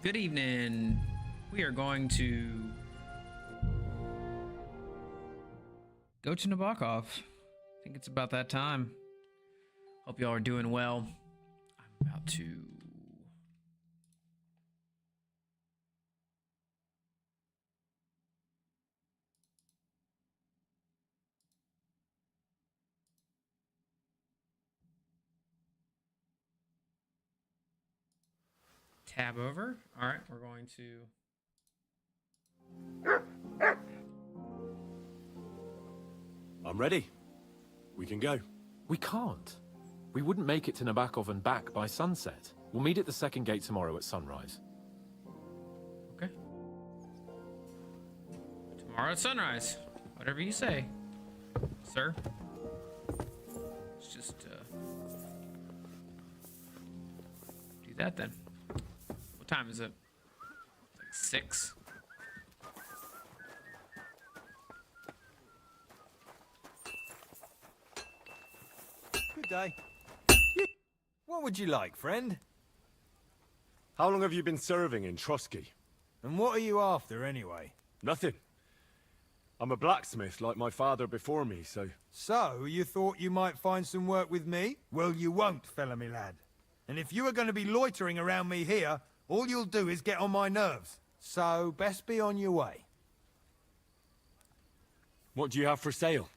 Good evening. We are going to go to Nebakov. I think it's about that time. Hope y'all are doing well. I'm about to tab over. All right, we're going to. I'm ready. We can go. We can't. We wouldn't make it to Nebakov and back by sunset. We'll meet at the second gate tomorrow at sunrise. Okay. Tomorrow at sunrise. Whatever you say, sir. Let's just do that then. What time is it? It's like 6. Good day. What would you like, friend? How long have you been serving in Trotsky? And what are you after, anyway? Nothing. I'm a blacksmith like my father before me, so... So, you thought you might find some work with me? Well, you won't, fella me lad. And if you are going to be loitering around me here, all you'll do is get on my nerves. So, best be on your way. What do you have for sale?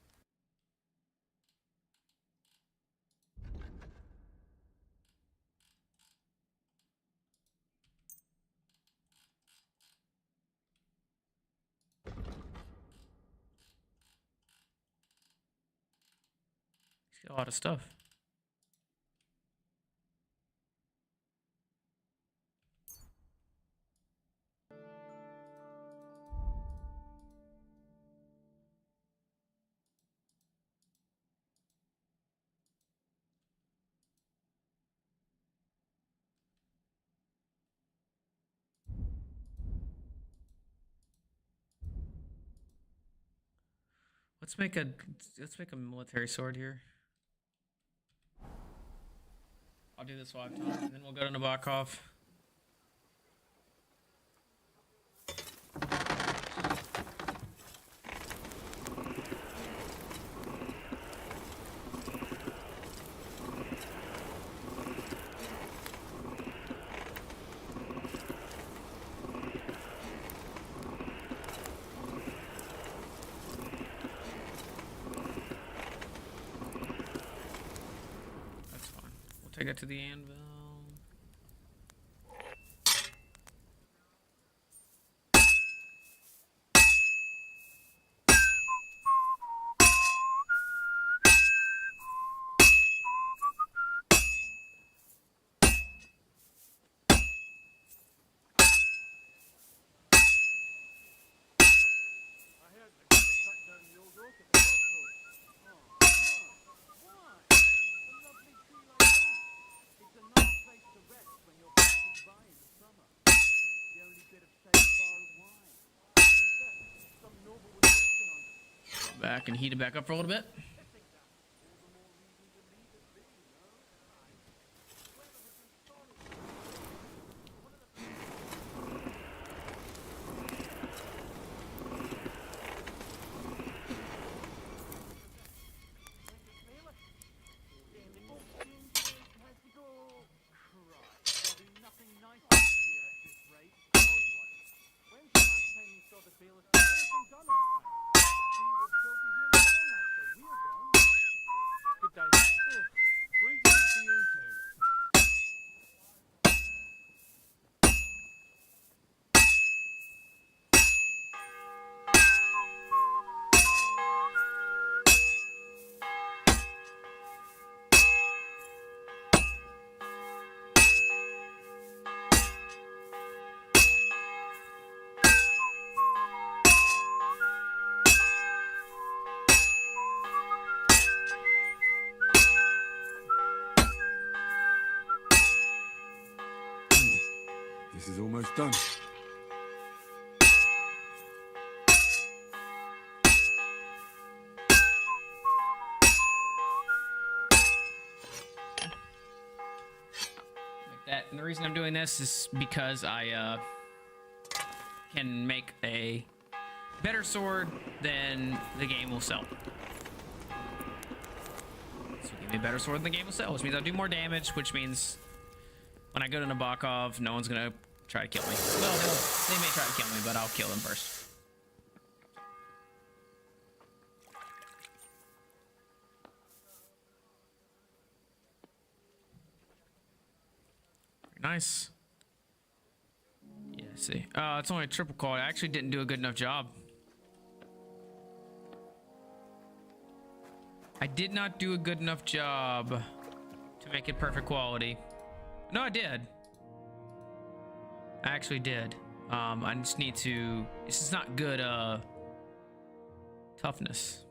He's got a lot of stuff. Let's make a military sword here. I'll do this while I have time, and then we'll go to Nebakov. That's fine. We'll take it to the anvil. Back and heat it back up for a little bit. This is almost done. Make that And the reason I'm doing this is because I can make a better sword than the game will sell. So give me a better sword than the game will sell, which means I'll do more damage, which means when I go to Nebakov, no one's gonna try to kill me. Well, they may try to kill me, but I'll kill them first. Nice. Yeah, see. It's only a triple call. I actually didn't do a good enough job. I did not do a good enough job to make it perfect quality. No, I did. I actually did. I just need to... This is not good, toughness.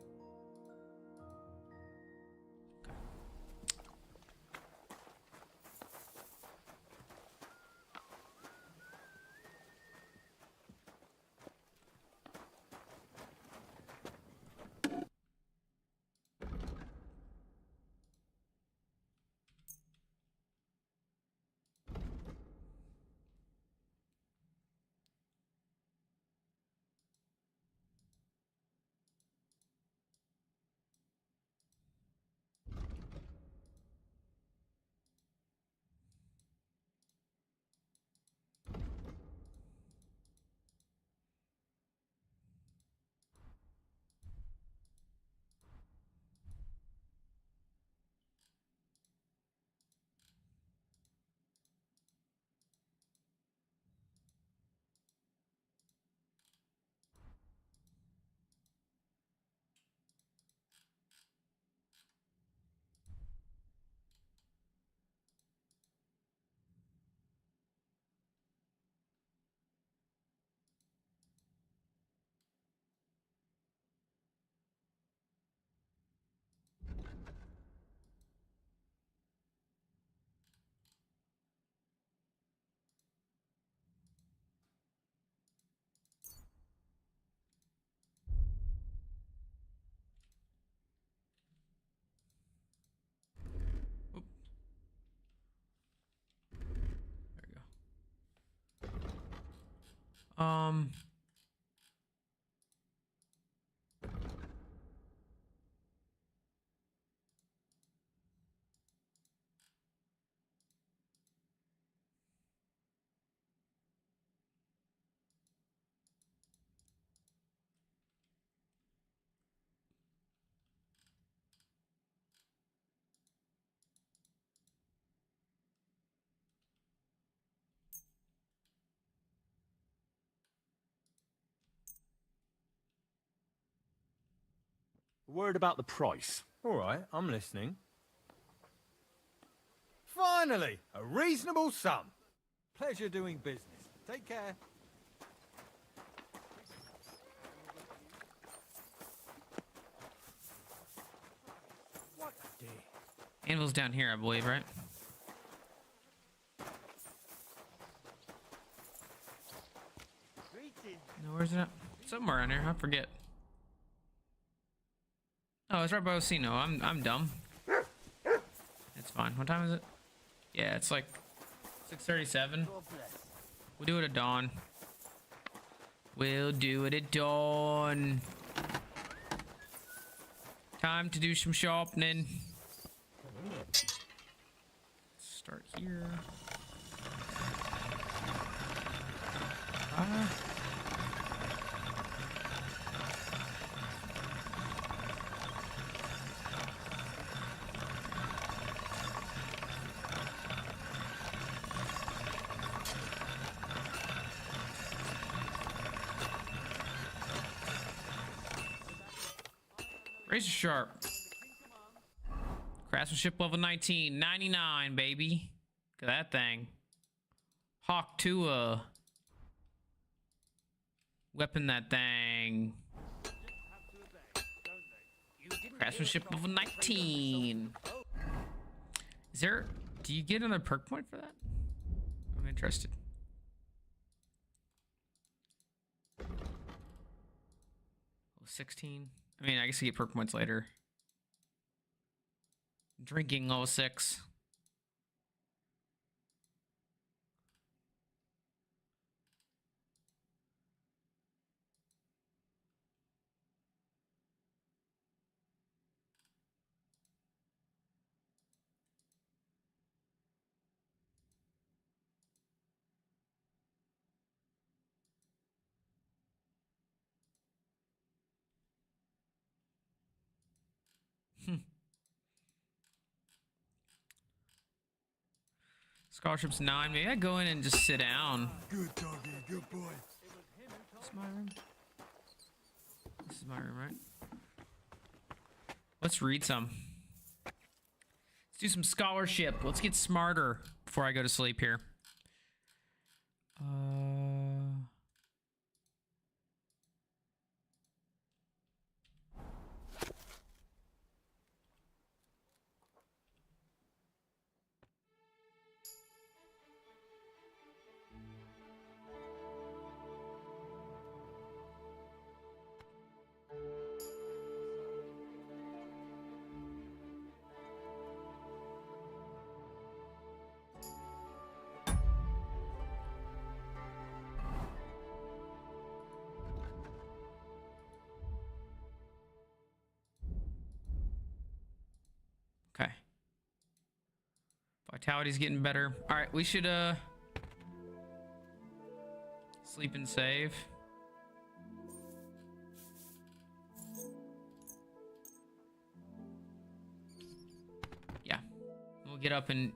Um, A word about the price. All right, I'm listening. Finally, a reasonable sum. Pleasure doing business. Take care. What a day. Anvil's down here, I believe, right? No, where's it at? Somewhere around here, I forget. Oh, it's right by Osino. I'm dumb. It's fine. What time is it? Yeah, it's like 6:37. We'll do it at dawn. We'll do it at dawn. Time to do some shopping. Start here. Razor sharp. Craftsmanship level 19. 99, baby. Look at that thing. Hawk Tua. Weapon that thing. Craftsmanship level 19. Is there... Do you get another perk point for that? I'm interested. Oh, 16. I mean, I guess you get perk points later. Drinking level 6. Scholarship's 9. Maybe I go in and just sit down. Good doggy, good boy. This is my room. This is my room, right? Let's read some. Let's do some scholarship. Let's get smarter before I go to sleep here. Okay. Vitality's getting better. All right, we should sleep and save. Yeah. We'll get up and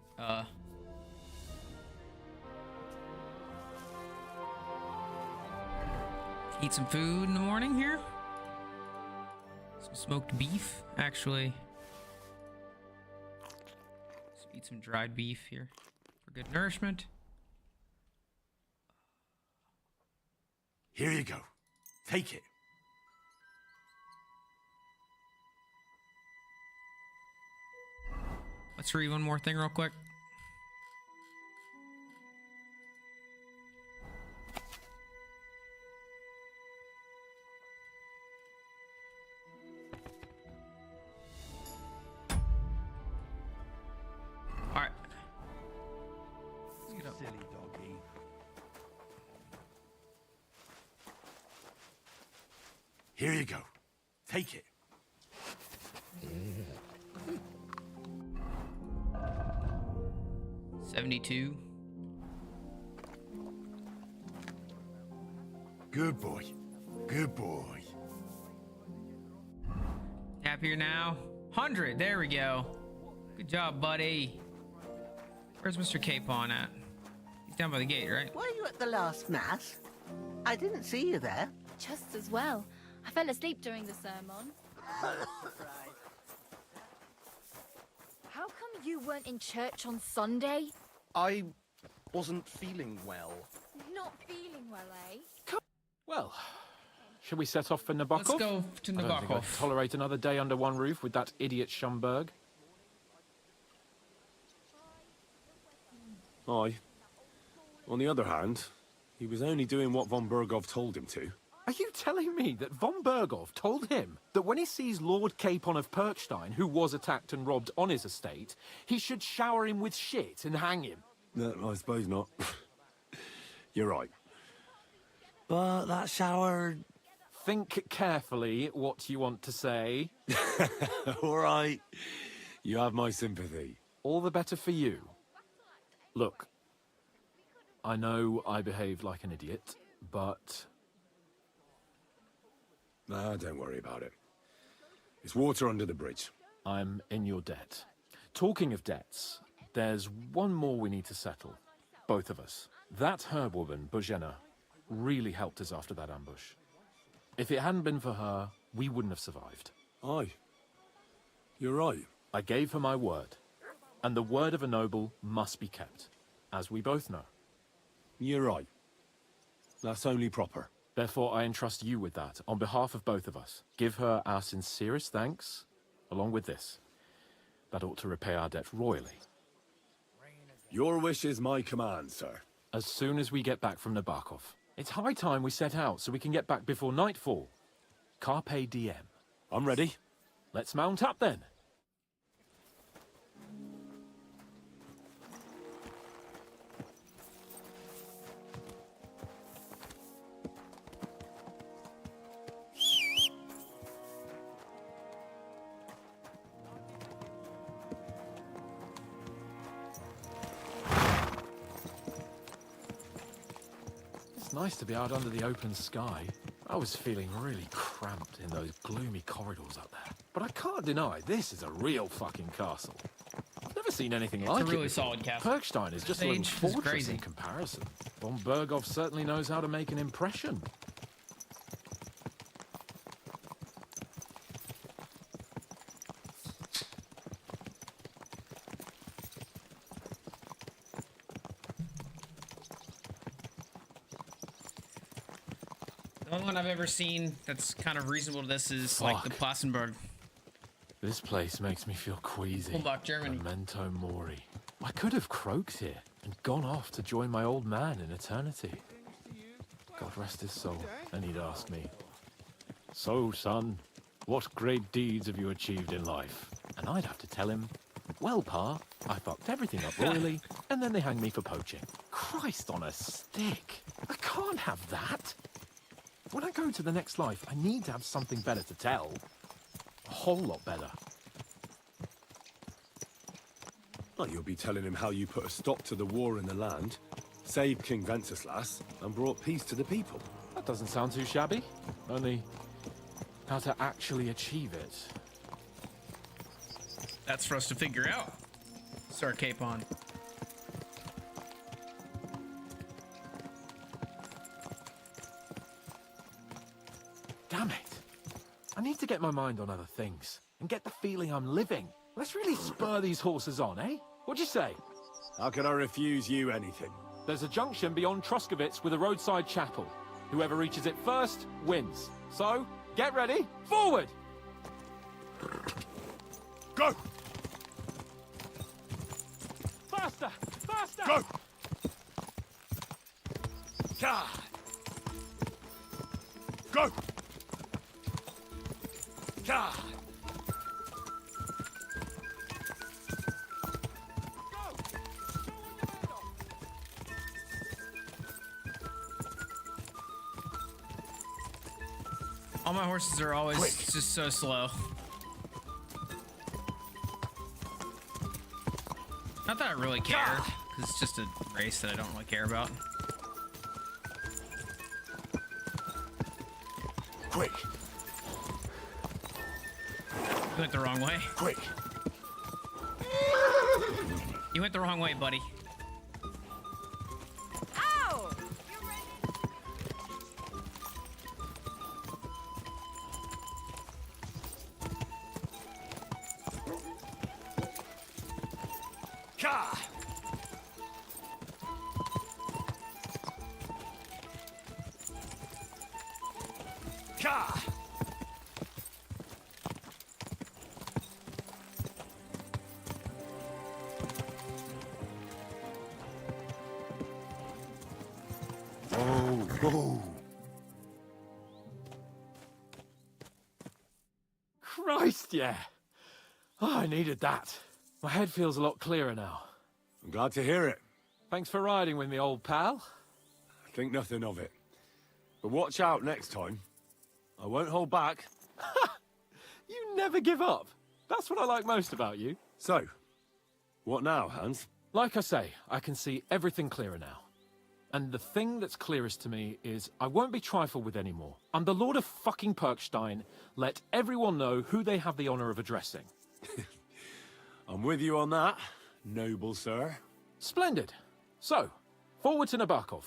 eat some food in the morning here. Some smoked beef, actually. Eat some dried beef here for good nourishment. Here you go. Take it. Let's read one more thing real quick. All right. Let's get up. Silly doggy. Here you go. Take it. 72. Good boy. Good boy. Happier now? 100. There we go. Good job, buddy. Where's Mr. Capon at? He's down by the gate, right? Were you at the last mass? I didn't see you there. Just as well. I fell asleep during the sermon. How come you weren't in church on Sunday? I wasn't feeling well. Not feeling well, eh? Well, shall we set off for Nebakov? Let's go to I don't think I'd Nebakov. tolerate another day under one roof with that idiot Schumberg. Aye. On the other hand, he was only doing what von Bergov told him to. Are you telling me that von Bergov told him that when he sees Lord Capon of Perchstein, who was attacked and robbed on his estate, he should shower him with shit and hang him? No, I suppose not. You're right. But that shower... Think carefully what you want to say. All right. You have my sympathy. All the better for you. Look, I know I behaved like an idiot, but... Nah, don't worry about it. It's water under the bridge. I'm in your debt. Talking of debts, there's one more we need to settle. Both of us. That herbwoman, Bozhena, really helped us after that ambush. If it hadn't been for her, we wouldn't have survived. Aye. You're right. I gave her my word, and the word of a noble must be kept, as we both know. You're right. That's only proper. Therefore, I entrust you with that, on behalf of both of us. Give her our sincerest thanks, along with this. That ought to repay our debt royally. Your wish is my command, sir. As soon as we get back from Nebakov. It's high time we set out so we can get back before nightfall. Carpe diem. I'm ready. Let's mount up then. It's nice to be out under the open sky. I was feeling really cramped in those gloomy corridors up there. But I can't deny this is a real fucking castle. I've never seen anything like it. It's a really before. solid castle. Perkstein is just a little Stage is fortress crazy. in comparison. Von Berghoff certainly knows how to make an impression. The only one I've ever seen that's kind of reasonable to this is like the Fuck. Plassenberg. This place makes me feel queasy. Humbach, Germany. Memento mori. I could have croaked here and gone off to join my old man in eternity. God rest his soul. And he'd ask me, "So, son, what great deeds have you achieved in life?" And I'd have to tell him, "Well, Pa, I fucked everything up royally, and then they hanged me for poaching." Christ on a stick. I can't have that. When I go to the next life, I need to have something better to tell. A whole lot better. Well, you'll be telling him how you put a stop to the war in the land, saved King Wenceslas, and brought peace to the people. That doesn't sound too shabby. Only how to actually achieve it. That's for us to figure out. Sir Capon. Damn it. I need to get my mind on other things and get the feeling I'm living. Let's really spur these horses on, eh? What'd you say? How can I refuse you anything? There's a junction beyond Troskovitz with a roadside chapel. Whoever reaches it first wins. So, get ready. Forward! Go! Faster! Faster! Go! God! Go! God! All my horses are always Quick. just so slow. Not that I really care, because it's just a race that I don't really care about. Quick! You went the wrong way. Quick! You went the wrong way, buddy. Ow! God! God! Oh, oh. Christ, yeah. Oh, I needed that. My head feels a lot clearer now. I'm glad to hear it. Thanks for riding with me, old pal. Think nothing of it. But watch out next time. I won't hold back. You never give up. That's what I like most about you. So, what now, Hans? Like I say, I can see everything clearer now. And the thing that's clearest to me is I won't be trifled with anymore. I'm the Lord of fucking Perkstein. Let everyone know who they have the honor of addressing. I'm with you on that, noble sir. Splendid. So, forward to Nebakov.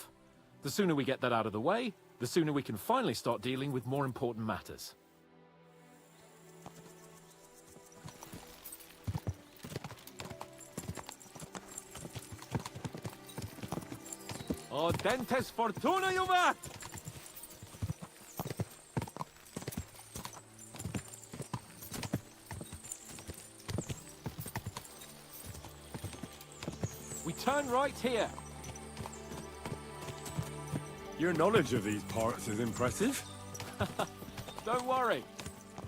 The sooner we get that out of the way, the sooner we can finally start dealing with more important matters. Audentes fortuna juvat! We turn right here. Your knowledge of these parts is impressive. Don't worry.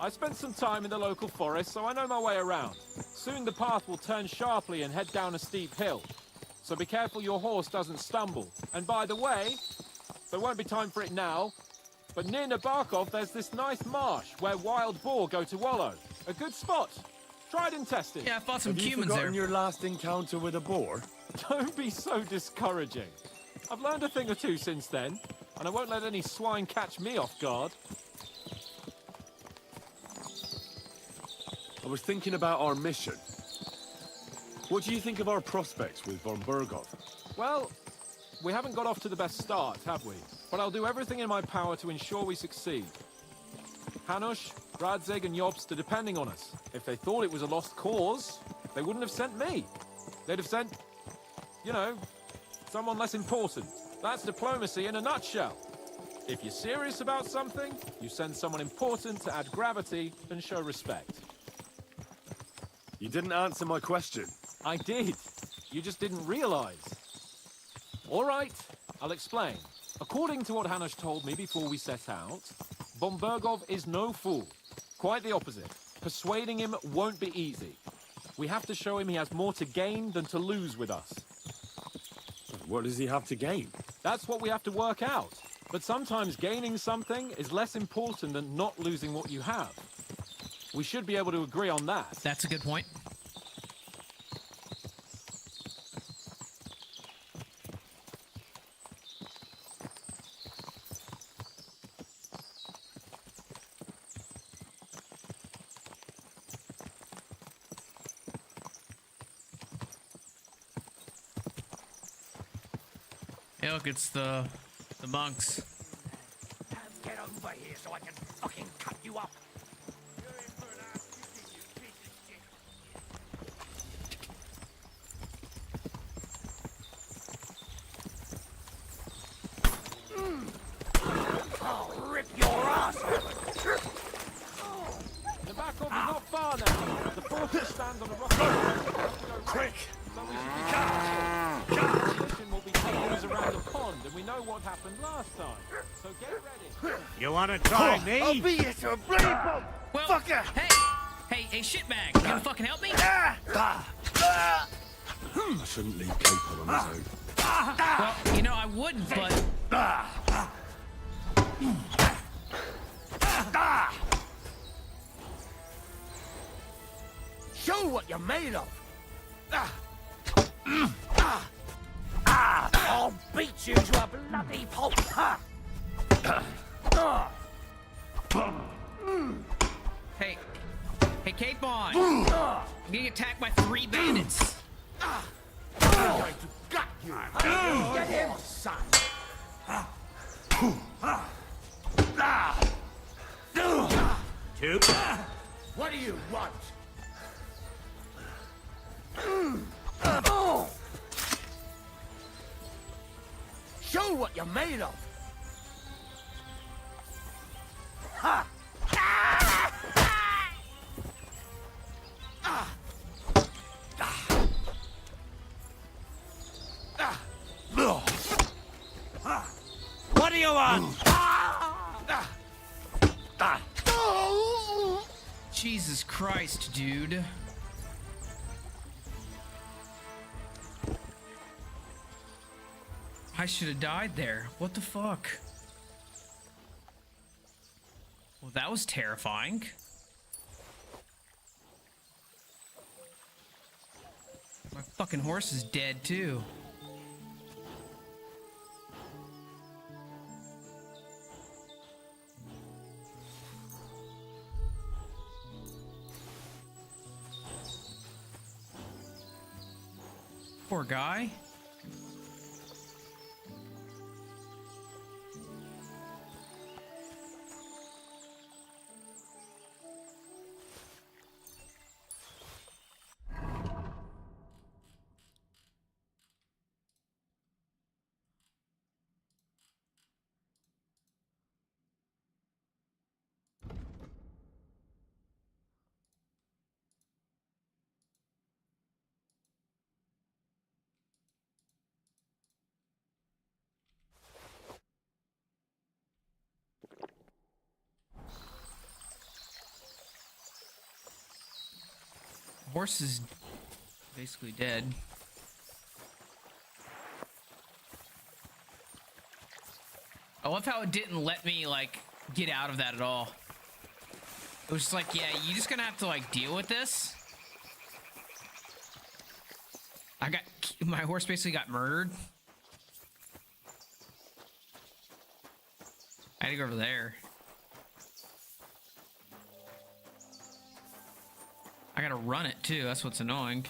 I spent some time in the local forest, so I know my way around. Soon the path will turn sharply and head down a steep hill. So be careful your horse doesn't stumble. And by the way, there won't be time for it now, but near Nebakov there's this nice marsh where wild boar go to wallow. A good spot. Tried and tested. Yeah, I fought some Have you humans forgotten there. your last encounter with a boar? Don't be so discouraging. I've learned a thing or two since then. and I won't let any swine catch me off guard. I was thinking about our mission. What do you think of our prospects with von Burgov? Well, we haven't got off to the best start, have we? But I'll do everything in my power to ensure we succeed. Hanush, Radzig, and Jobst are depending on us. If they thought it was a lost cause, they wouldn't have sent me. They'd have sent, you know, someone less important. That's diplomacy in a nutshell. If you're serious about something, you send someone important to add gravity and show respect. You didn't answer my question. I did. You just didn't realize. All right, I'll explain. According to what Hanush told me before we set out, von Burgov is no fool. Quite the opposite. Persuading him won't be easy. We have to show him he has more to gain than to lose with us. What does he have to gain? That's what we have to work out. But sometimes gaining something is less important than not losing what you have. We should be able to agree on that. That's a good point. Hey, look, it's the monks. Get over here so I can fucking cut you up. I'll rip your ass. Nebakov is not far now. The fortress stands on a rock. Quick! So we should be careful. The mission will be taking us around the pond, and we know what happened last time. So get ready. You want to try me? I'll be here to a blade bomb. Well, Fucker! hey, shitbag, you gonna fucking help me? I shouldn't leave Capo on his own. Well, you know, I would, but... Show what you're made of. I'll beat you to a bloody pulp. Hey, Cape on! I'm getting attacked by 3 bandits. I'm going to gut you. Get him, son. What do you want? Show what you're made of. Ha! What do you want? Jesus Christ, dude. I should have died there. What the fuck? Well, that was terrifying. My fucking horse is dead, too. Poor guy. Horse is basically dead. I love how it didn't let me, like, get out of that at all. It was just like, yeah, you're just gonna have to, like, deal with this. My horse basically got murdered. I had to go over there. I gotta run it too. That's what's annoying.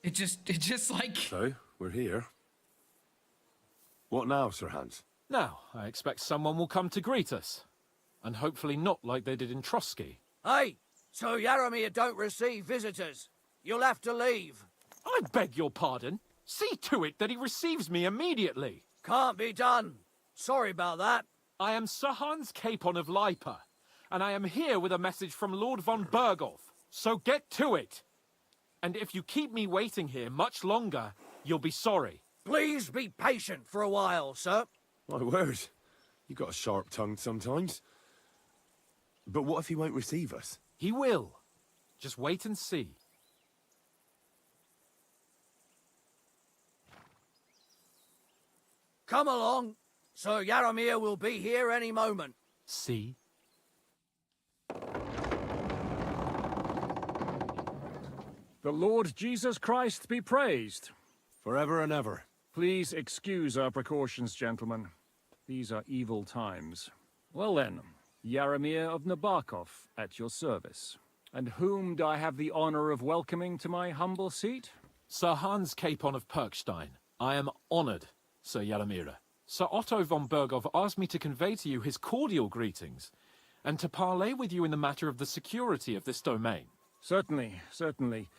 It just like... So, we're here. What now, Sir Hans? Now, I expect someone will come to greet us. And hopefully not like they did in Trotsky. Hey, so Yaramir don't receive visitors. You'll have to leave. I beg your pardon. See to it that he receives me immediately. Can't be done. Sorry about that. I am Sir Hans Capon of Lipa, and I am here with a message from Lord von Berghoff. So get to it. And if you keep me waiting here much longer, you'll be sorry. Please be patient for a while, sir. My word. You got a sharp tongue sometimes. But what if he won't receive us? He will. Just wait and see. Come along. Sir Yaramir will be here any moment. See? The Lord Jesus Christ be praised. Forever and ever. Please excuse our precautions, gentlemen. These are evil times. Well then, Yaramir of Nebakov at your service. And whom do I have the honor of welcoming to my humble seat? Sir Hans Capon of Perkstein. I am honored, Sir Yaramir. Sir Otto von Berghoff asked me to convey to you his cordial greetings, and to parley with you in the matter of the security of this domain. Certainly, certainly.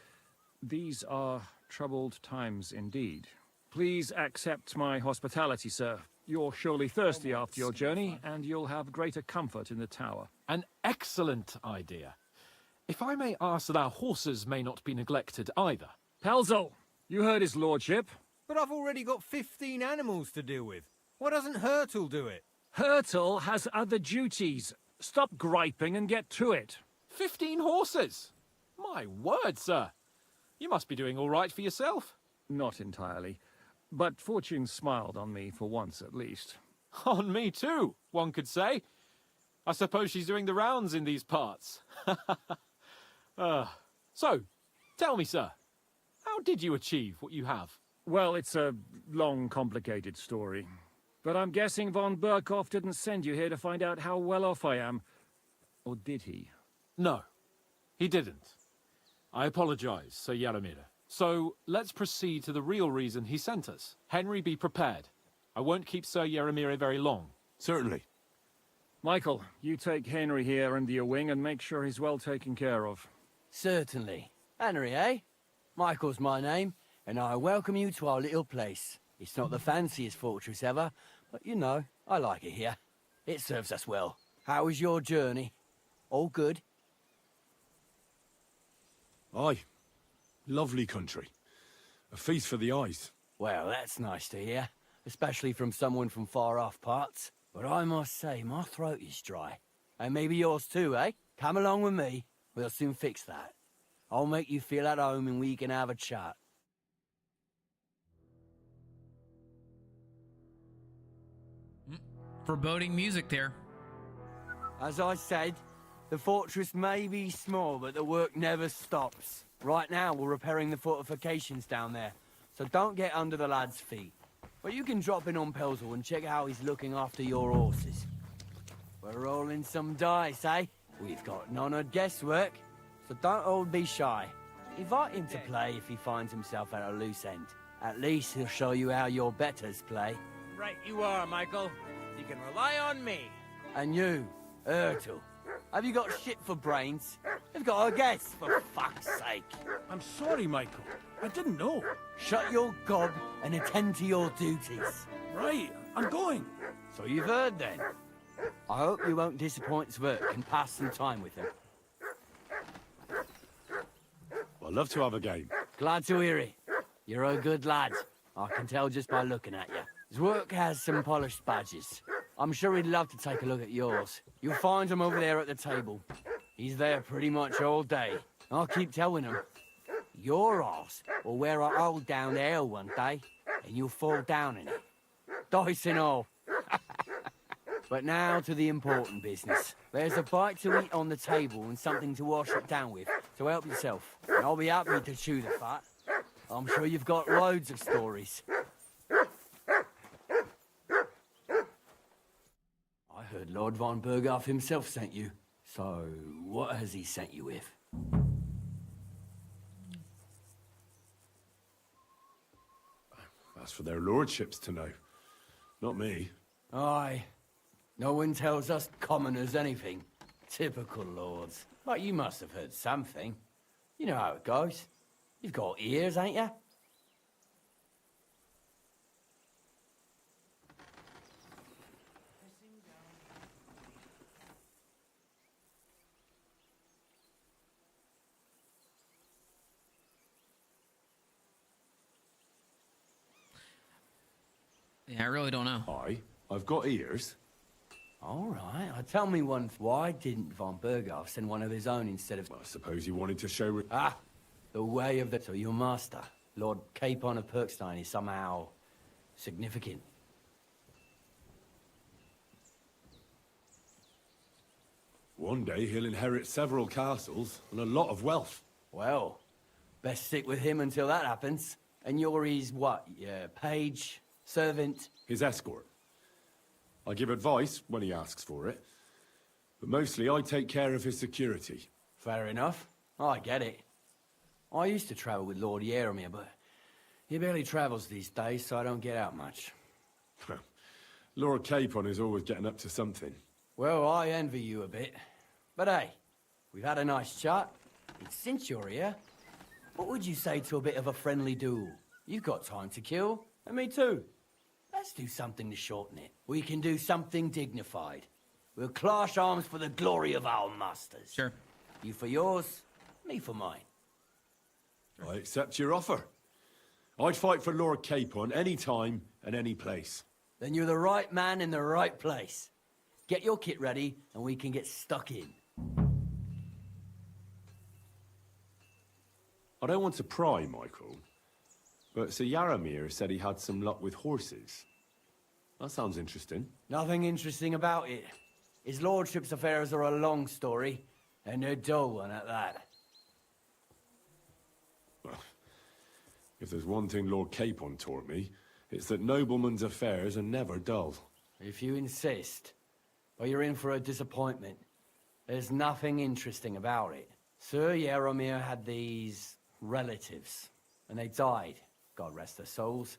These are troubled times indeed. Please accept my hospitality, sir. You're surely thirsty after your journey, and you'll have greater comfort in the tower. An excellent idea. If I may ask that our horses may not be neglected either. Pelzel, you heard his lordship. But I've already got 15 animals to deal with. Why doesn't Hurtle do it? Hurtle has other duties. Stop griping and get to it. 15 horses? My word, sir. You must be doing all right for yourself. Not entirely. But fortune smiled on me for once at least. On me too, one could say. I suppose she's doing the rounds in these parts. So, tell me, sir, how did you achieve what you have? Well, it's a long, complicated story. But I'm guessing von Berghoff didn't send you here to find out how well off I am. Or did he? No, he didn't. I apologize, Sir Yaramir. So, let's proceed to the real reason he sent us. Henry, be prepared. I won't keep Sir Yaramir very long. Certainly. Michael, you take Henry here under your wing and make sure he's well taken care of. Certainly. Henry, eh? Michael's my name, and I welcome you to our little place. It's not the fanciest fortress ever, but you know, I like it here. It serves us well. How was your journey? All good? Aye. Lovely country. A feast for the eyes. Well, that's nice to hear, especially from someone from far-off parts. But I must say, my throat is dry. And maybe yours too, eh? Come along with me. We'll soon fix that. I'll make you feel at home and we can have a chat. Foreboding music there. As I said, the fortress may be small, but the work never stops. Right now, we're repairing the fortifications down there, so don't get under the lad's feet. But you can drop in on Pelzel and check how he's looking after your horses. We're rolling some dice, eh? We've got non-honoured guesswork, so don't all be shy. Invite him to play if he finds himself at a loose end. At least he'll show you how your betters play. Right you are, Michael. You can rely on me. And you, Ertl, Have you got shit for brains? You've got a guess, for fuck's sake. I'm sorry, Michael. I didn't know. Shut your gob and attend to your duties. Right, I'm going. So you've heard then. I hope you won't disappoint Svert and pass some time with him. I'd love to have a game. Glad to hear it. You're a good lad. I can tell just by looking at you. Zwerk has some polished badges. I'm sure he'd love to take a look at yours. You'll find him over there at the table. He's there pretty much all day. I'll keep telling him. Your arse will wear a hole down there one day, and you'll fall down in it. Dice and all. But now to the important business. There's a bite to eat on the table and something to wash it down with, so help yourself. And I'll be happy to chew the fat. I'm sure you've got loads of stories. I heard Lord von Berghoff himself sent you. So, what has he sent you with? That's for their lordships to know. Not me. Aye. No one tells us commoners anything. Typical lords. But you must have heard something. You know how it goes. You've got ears, ain't you? Yeah, I really don't know. I've got ears. All right. Tell me one. Why didn't von Berghoff send one of his own instead of... I suppose he wanted to show... Ah! The way of the... So your master, Lord Capon of Perkstein, is somehow... significant. One day he'll inherit several castles and a lot of wealth. Well, best stick with him until that happens. And you're his, what, page, servant? His escort. I give advice when he asks for it. But mostly I take care of his security. Fair enough. I get it. I used to travel with Lord Yeremir, but he barely travels these days, so I don't get out much. Lord Capon is always getting up to something. Well, I envy you a bit. But hey, we've had a nice chat. And since you're here, what would you say to a bit of a friendly duel? You've got time to kill, and me too. Let's do something to shorten it. We can do something dignified. We'll clash arms for the glory of our masters. Sure. You for yours, me for mine. I accept your offer. I'd fight for Lord Capon any time and any place. Then you're the right man in the right place. Get your kit ready, and we can get stuck in. I don't want to pry, Michael, but Sir Yaramir said he had some luck with horses. That sounds interesting. Nothing interesting about it. His lordship's affairs are a long story, and they're dull one at that. Well, if there's one thing Lord Capon taught me, it's that noblemen's affairs are never dull. If you insist, but you're in for a disappointment. There's nothing interesting about it. Sir Yaramir had these relatives, and they died, God rest their souls,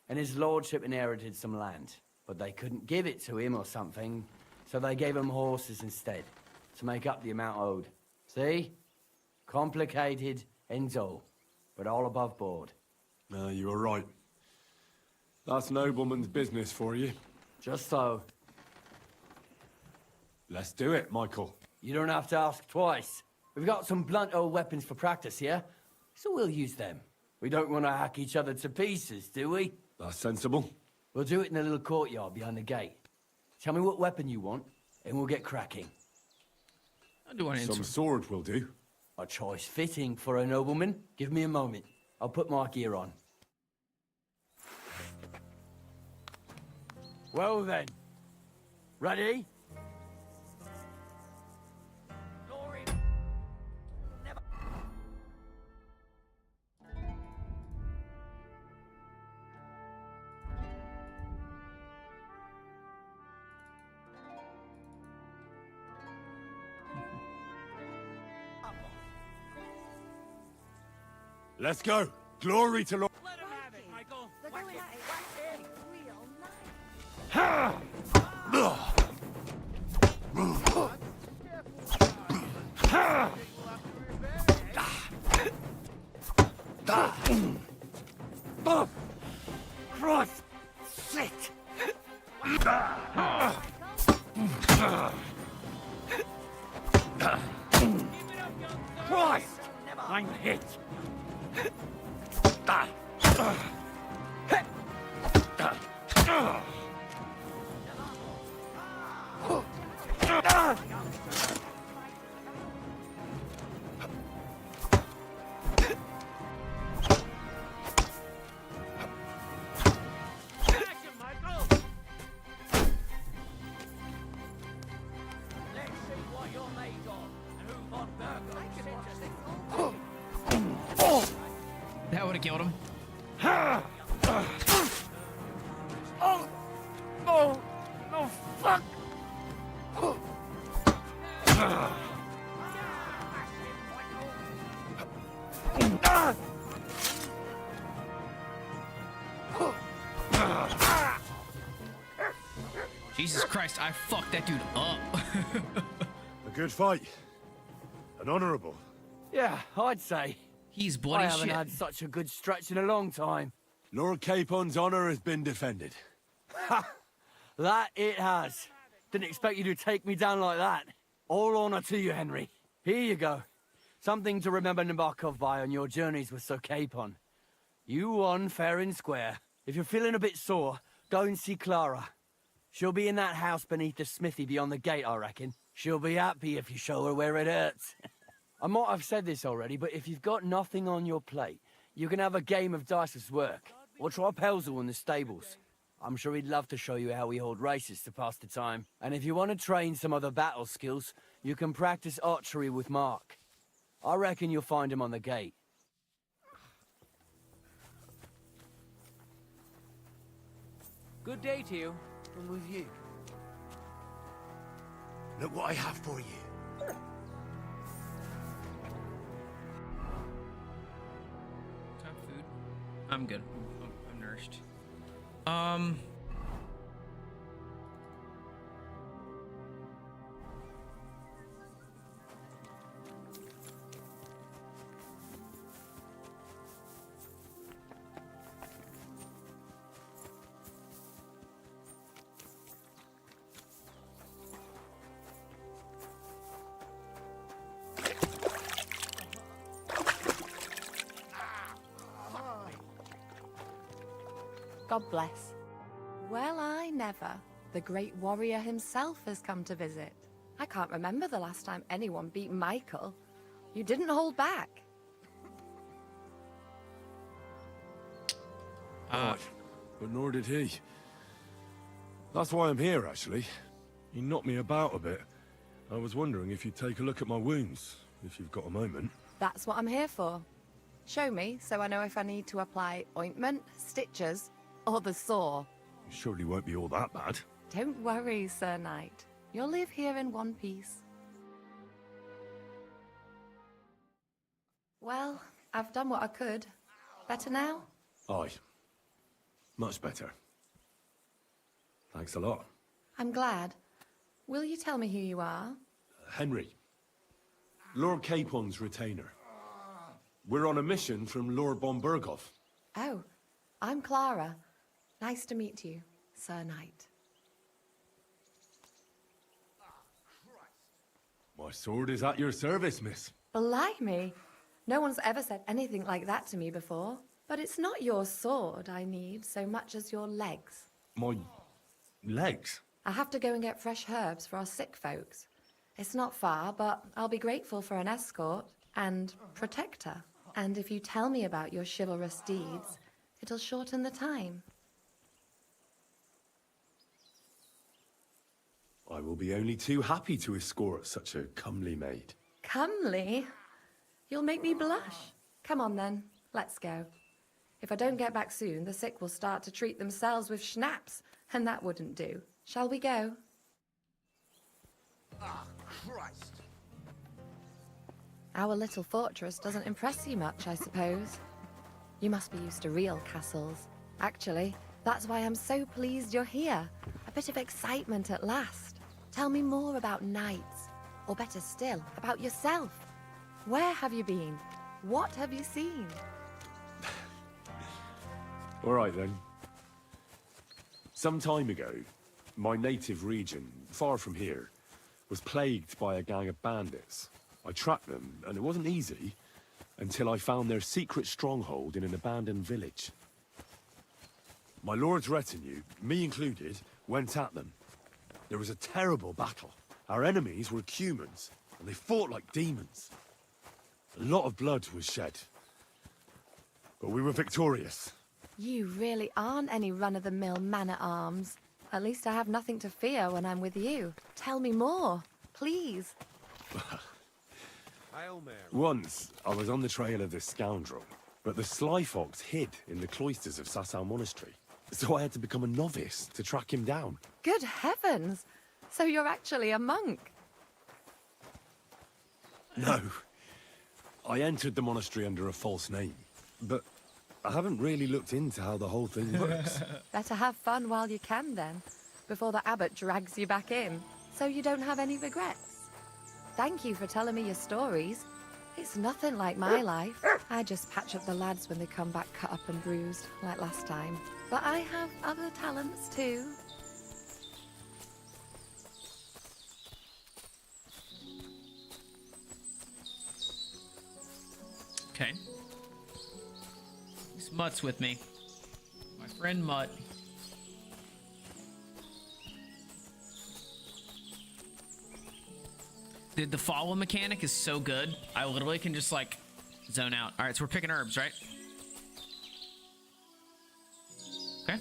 and his lordship inherited some land, but they couldn't give it to him or something, so they gave him horses instead, to make up the amount owed. See? Complicated and dull, but all above board. You were right. That's nobleman's business for you. Just so. Let's do it, Michael. You don't have to ask twice. We've got some blunt old weapons for practice here, so we'll use them. We don't want to hack each other to pieces, do we? That's sensible. We'll do it in the little courtyard behind the gate. Tell me what weapon you want, and we'll get cracking. I'll do one Some sword will do. A choice fitting for a nobleman. Give me a moment. I'll put my gear on. Well then. Ready? Let's go. Glory to Lord. Let him have it, Michael. They're going at it real nice. Shit! Christ! I'm hit! That would have killed him. Oh! No! No, fuck! Jesus Christ, I fucked that dude up. A good fight. An honourable. Yeah, I'd say. He's I bloody haven't shit. had such a good stretch in a long time. Lord Capon's honour has been defended. That it has. Didn't expect you to take me down like that. All honor to you, Henry. Here you go. Something to remember Nebakov by on your journeys with Sir Capon. You won fair and square. If you're feeling a bit sore, go and see Clara. She'll be in that house beneath the smithy beyond the gate, I reckon. She'll be happy if you show her where it hurts. I might have said this already, but if you've got nothing on your plate, you can have a game of dice's work. Or try Pelzel in the stables. I'm sure he'd love to show you how we hold races to pass the time. And if you want to train some other battle skills, you can practice archery with Mark. I reckon you'll find him on the gate. Good day to you. And with you. Look what I have for you. Top food. I'm good. I'm nourished. God bless. Well, I never. The great warrior himself has come to visit. I can't remember the last time anyone beat Michael. You didn't hold back. Right, but nor did he. That's why I'm here, actually. He knocked me about a bit. I was wondering if you'd take a look at my wounds, if you've got a moment. That's what I'm here for. Show me so I know if I need to apply ointment, stitches, or the saw. It surely won't be all that bad. Don't worry, Sir Knight. You'll live here in one piece. Well, I've done what I could. Better now? Aye. Much better. Thanks a lot. I'm glad. Will you tell me who you are? Henry. Lord Capon's retainer. We're on a mission from Lord Bombergov. Oh, I'm Clara. Nice to meet you, Sir Knight. My sword is at your service, miss. Blimey! No one's ever said anything like that to me before. But it's not your sword I need so much as your legs. My legs? I have to go and get fresh herbs for our sick folks. It's not far, but I'll be grateful for an escort and protector. And if you tell me about your chivalrous deeds, it'll shorten the time. I will be only too happy to escort such a comely maid. Comely? You'll make me blush. Come on then, let's go. If I don't get back soon, the sick will start to treat themselves with schnapps, and that wouldn't do. Shall we go? Ah, Christ. Our little fortress doesn't impress you much, I suppose. You must be used to real castles. Actually, that's why I'm so pleased you're here. A bit of excitement at last. Tell me more about knights, or better still, about yourself. Where have you been? What have you seen? All right, then. Some time ago, my native region, far from here, was plagued by a gang of bandits. I tracked them, and it wasn't easy, until I found their secret stronghold in an abandoned village. My lord's retinue, me included, went at them. There was a terrible battle. Our enemies were humans, and they fought like demons. A lot of blood was shed. But we were victorious. You really aren't any run-of-the-mill man-at-arms. At least I have nothing to fear when I'm with you. Tell me more, please. Once, I was on the trail of this scoundrel, but the sly fox hid in the cloisters of Sasau Monastery. So I had to become a novice to track him down. Good heavens! So you're actually a monk? No. I entered the monastery under a false name, but I haven't really looked into how the whole thing works. Better have fun while you can, then, before the abbot drags you back in, so you don't have any regrets. Thank you for telling me your stories. It's nothing like my life. I just patch up the lads when they come back cut up and bruised, like last time. But I have other talents, too. Okay. This Mutt's with me. My friend Mutt. Dude, the follow mechanic is so good. I literally can just like zone out. All right, so we're picking herbs, right? Okay.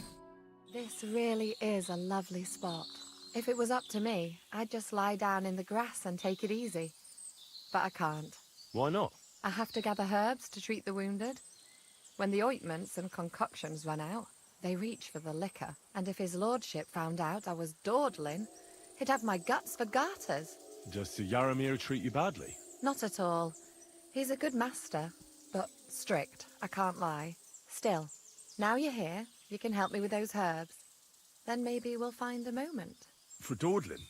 This really is a lovely spot. If it was up to me, I'd just lie down in the grass and take it easy. But I can't. Why not? I have to gather herbs to treat the wounded. When the ointments and concoctions run out, they reach for the liquor. And if his lordship found out I was dawdling, he'd have my guts for garters. Does Sir Yaramir treat you badly? Not at all. He's a good master, but strict, I can't lie. Still, now you're here, you can help me with those herbs. Then maybe we'll find a moment. For dawdling?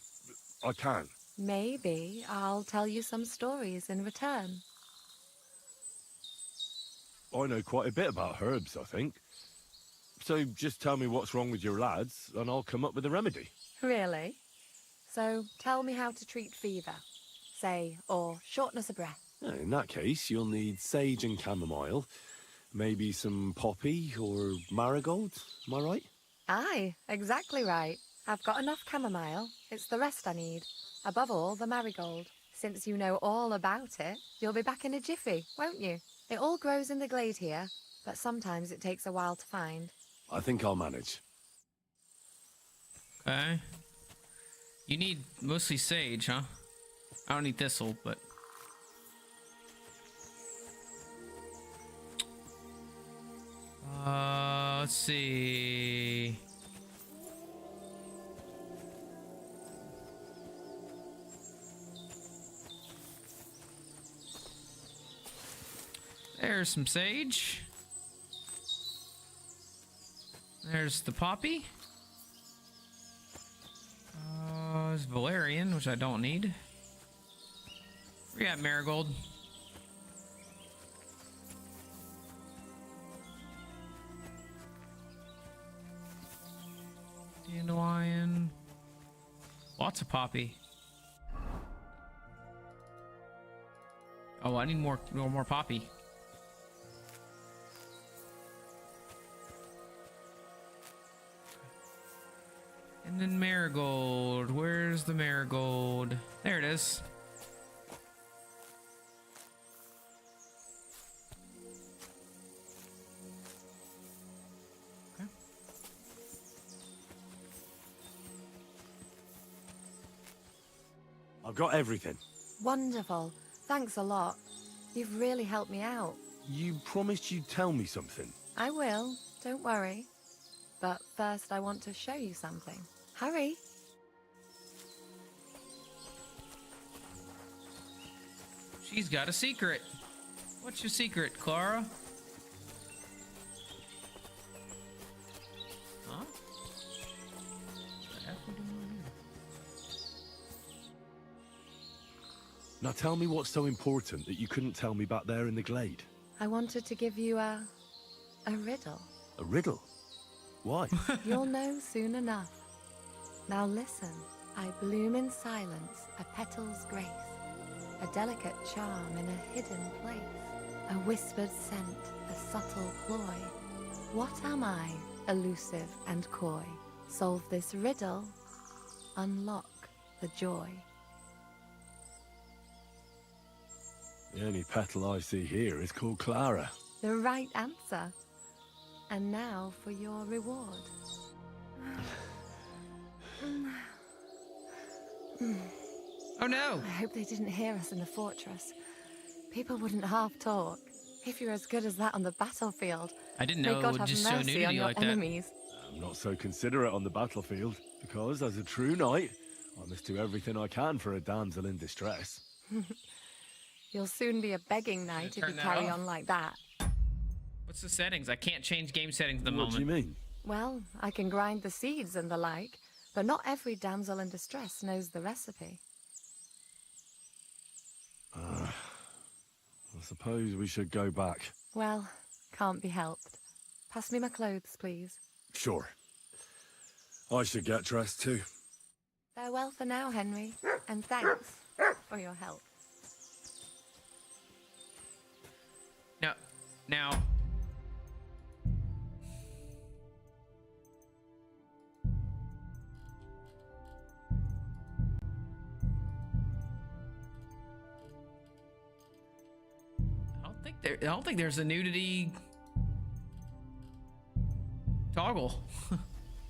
I can. Maybe I'll tell you some stories in return. I know quite a bit about herbs, I think. So just tell me what's wrong with your lads, and I'll come up with a remedy. Really? So tell me how to treat fever, say, or shortness of breath. In that case, you'll need sage and chamomile, maybe some poppy or marigold, am I right? Aye, exactly right. I've got enough chamomile. It's the rest I need. Above all, the marigold. Since you know all about it, you'll be back in a jiffy, won't you? It all grows in the glade here, but sometimes it takes a while to find. I think I'll manage. Okay. You need mostly sage, huh? I don't need thistle, but... let's see... There's some sage. There's the poppy. There's valerian, which I don't need. We got marigold. Dandelion. Lots of poppy. Oh, I need more poppy. And then marigold. Where's the marigold? There it is. Okay. I've got everything. Wonderful. Thanks a lot. You've really helped me out. You promised you'd tell me something. I will. Don't worry. But first I want to show you something. Hurry. She's got a secret. What's your secret, Clara? Huh? What the F are we doing over here? Now tell me what's so important that you couldn't tell me back there in the glade. I wanted to give you a riddle. A riddle? Why? You'll know soon enough. Now listen, I bloom in silence, a petal's grace, a delicate charm in a hidden place, a whispered scent, a subtle ploy. What am I, elusive and coy? Solve this riddle, unlock the joy. The only petal I see here is called Clara. The right answer. And now for your reward. Oh no! I hope they didn't hear us in the fortress. People wouldn't half talk. If you're as good as that on the battlefield, I didn't may know it God would have just show mercy on nudity your like that. enemies. I'm not so considerate on the battlefield, because as a true knight, I must do everything I can for a damsel in distress. You'll soon be a begging knight if you turn that carry off? on like that. What's the settings? I can't change game settings at the What do you moment. mean? Well, I can grind the seeds and the like, but not every damsel in distress knows the recipe. I suppose we should go back. Well, can't be helped. Pass me my clothes, please. Sure. I should get dressed too. Farewell for now, Henry, and thanks for your help. Now. I don't think there's a nudity toggle.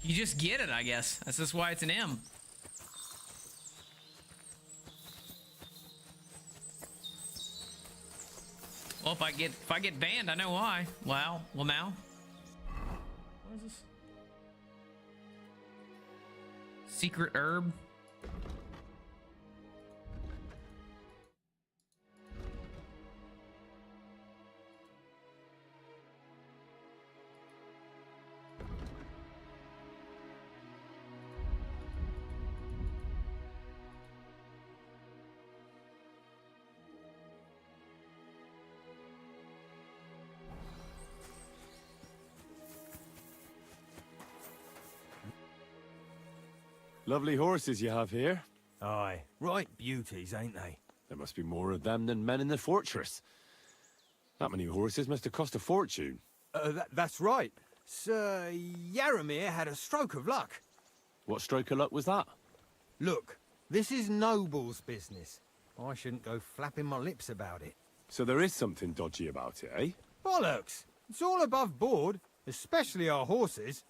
You just get it, I guess. That's just why it's an M. Well, if I get banned, I know why. Wow, Lamau. What is this? Secret herb. Lovely horses you have here. Aye, right beauties, ain't they? There must be more of them than men in the fortress. That many horses must have cost a fortune. That's right. Sir Yaramir had a stroke of luck. What stroke of luck was that? Look, this is Noble's business. I shouldn't go flapping my lips about it. So there is something dodgy about it, eh? Bollocks! It's all above board, especially our horses.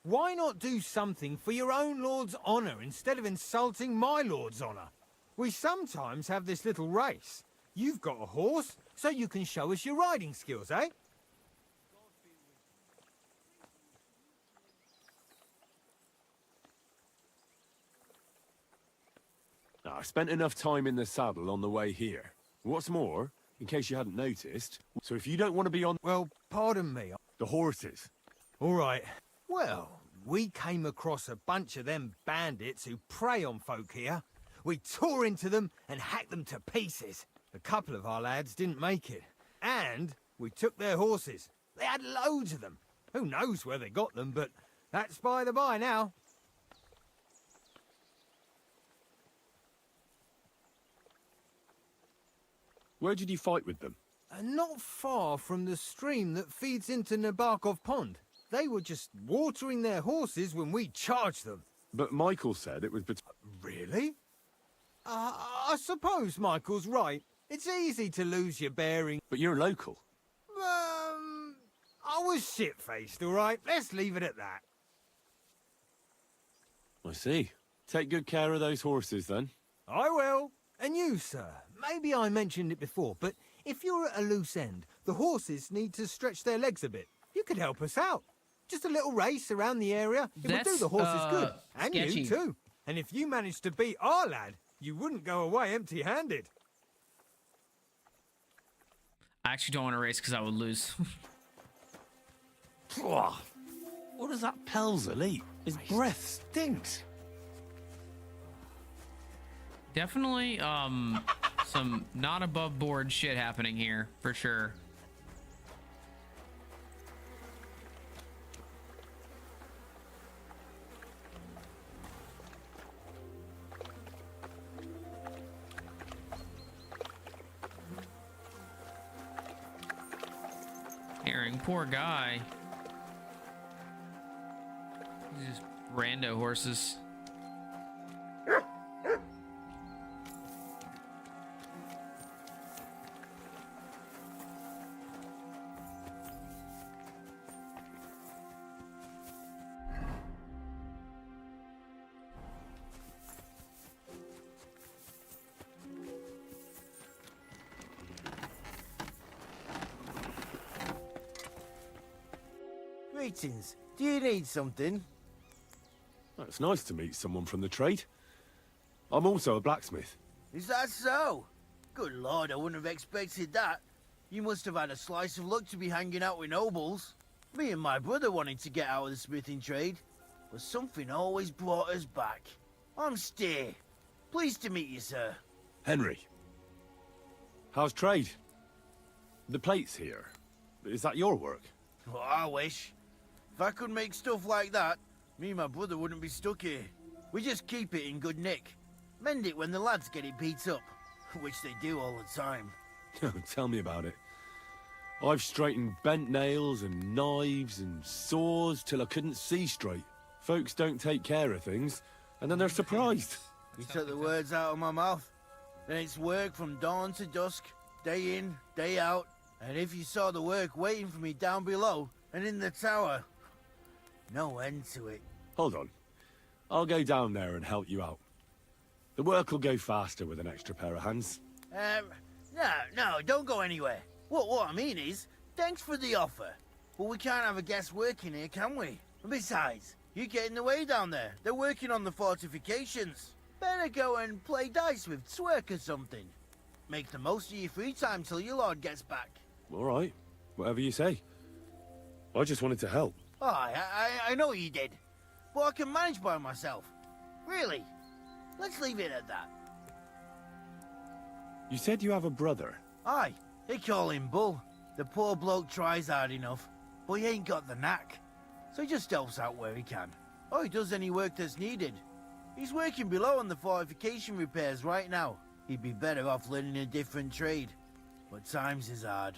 Why not do something for your own lord's honour instead of insulting my lord's honour? We sometimes have this little race. You've got a horse, so you can show us your riding skills, eh? Now, I spent enough time in the saddle on the way here. What's more, in case you hadn't noticed, so if you don't want to be on Well, pardon me. the horses, All right. Well, we came across a bunch of them bandits who prey on folk here. We tore into them and hacked them to pieces. A couple of our lads didn't make it. And we took their horses. They had loads of them. Who knows where they got them, but that's by the by now. where did you fight with them? Not far from the stream that feeds into Nebakov Pond. They were just watering their horses when we charged them. But Michael said it was Really? I suppose Michael's right. It's easy to lose your bearing. But you're local. I was shit-faced, all right? Let's leave it at that. I see. Take good care of those horses, then. I will. And you, sir. Maybe I mentioned it before, but if you're at a loose end, the horses need to stretch their legs a bit. You could help us out. Just a little race around the area. It would do That's, the horses good. And sketchy. you, too. And if you managed to beat our lad, you wouldn't go away empty-handed. I actually don't want to race because I would lose. What does that Pelzer eat? His breath stinks. Definitely, some not above board shit happening here, for sure. suffering. Poor guy. These rando horses. Greetings. Do you need something? Well, it's nice to meet someone from the trade. I'm also a blacksmith. Is that so? Good lord, I wouldn't have expected that. You must have had a slice of luck to be hanging out with nobles. Me and my brother wanted to get out of the smithing trade, but something always brought us back. I'm Steer. Pleased to meet you, sir. Henry. How's trade? The plates here. Is that your work? Well, I wish. If I could make stuff like that, me and my brother wouldn't be stuck here. We just keep it in good nick. Mend it when the lads get it beat up, which they do all the time. Tell me about it. I've straightened bent nails and knives and saws till I couldn't see straight. Folks don't take care of things, and then they're surprised. You took the words out of my mouth. Then it's work from dawn to dusk, day in, day out. And if you saw the work waiting for me down below and in the tower, no end to it. Hold on. I'll go down there and help you out. The work will go faster with an extra pair of hands. No, don't go anywhere. What I mean is, thanks for the offer. But we can't have a guest working here, can we? And besides, you get in the way down there. They're working on the fortifications. Better go and play dice with Twerk or something. Make the most of your free time till your lord gets back. All right. Whatever you say. I just wanted to help. Oh, I know you did. But I can manage by myself. Really. Let's leave it at that. You said you have a brother. Aye, they call him Bull. The poor bloke tries hard enough, but he ain't got the knack. So he just helps out where he can. Or he does any work that's needed. He's working below on the fortification repairs right now. He'd be better off learning a different trade. But times is hard.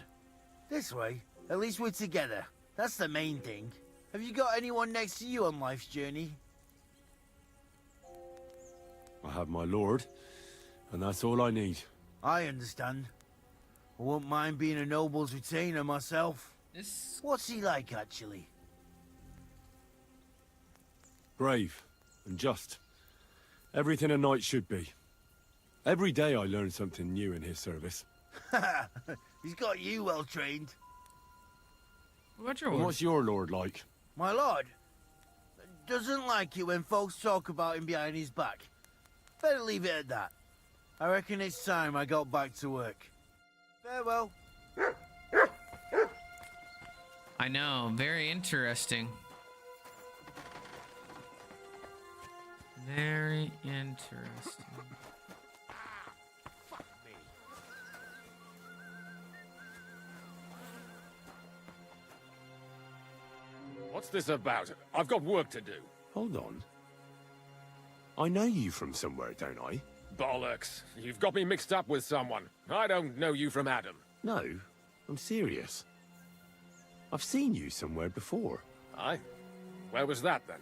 This way, at least we're together. That's the main thing. Have you got anyone next to you on life's journey? I have my lord, and that's all I need. I understand. I wouldn't mind being a noble's retainer myself. What's he like, actually? Brave and just. Everything a knight should be. Every day I learn something new in his service. He's got you well trained. What's your What's your lord like? My lord doesn't like it when folks talk about him behind his back. Better leave it at that. I reckon it's time I got back to work. Farewell. I know, very interesting. Very interesting. What's this about? I've got work to do. Hold on. I know you from somewhere, don't I? Bollocks. You've got me mixed up with someone. I don't know you from Adam. No, I'm serious. I've seen you somewhere before. Aye? Where was that, then?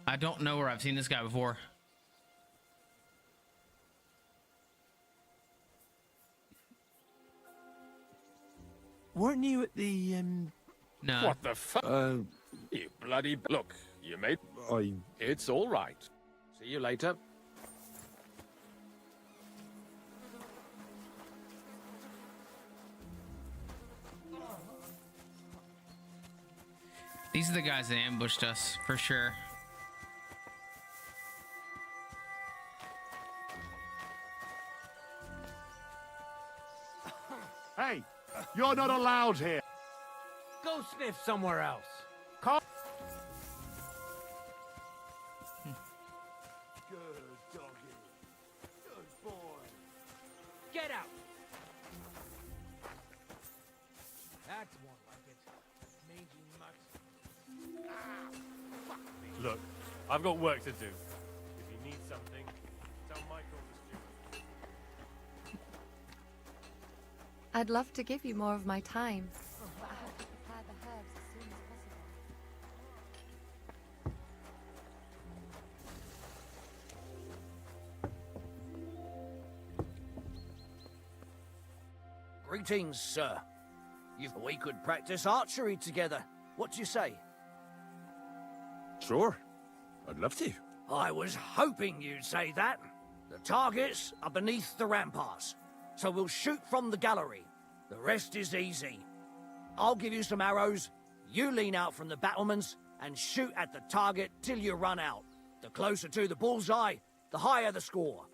I don't know where I've seen this guy before. Weren't you at the, No. What the fuck? You bloody... Look, you made... It's all right. See you later. These are the guys that ambushed us, for sure. Hey, you're not allowed here. Go sniff somewhere else. Good doggy. Good boy. Get out! That's more like it. Mangy mutt. Look, I've got work to do. If you need something, I'd love to give you more of my time, but I have to prepare the herbs as soon as possible. Greetings, sir. We could practice archery together. What do you say? Sure. I'd love to. I was hoping you'd say that. The targets are beneath the ramparts, so we'll shoot from the gallery. The rest is easy. I'll give you some arrows, you lean out from the battlements, and shoot at the target till you run out. The closer to the bullseye, the higher the score.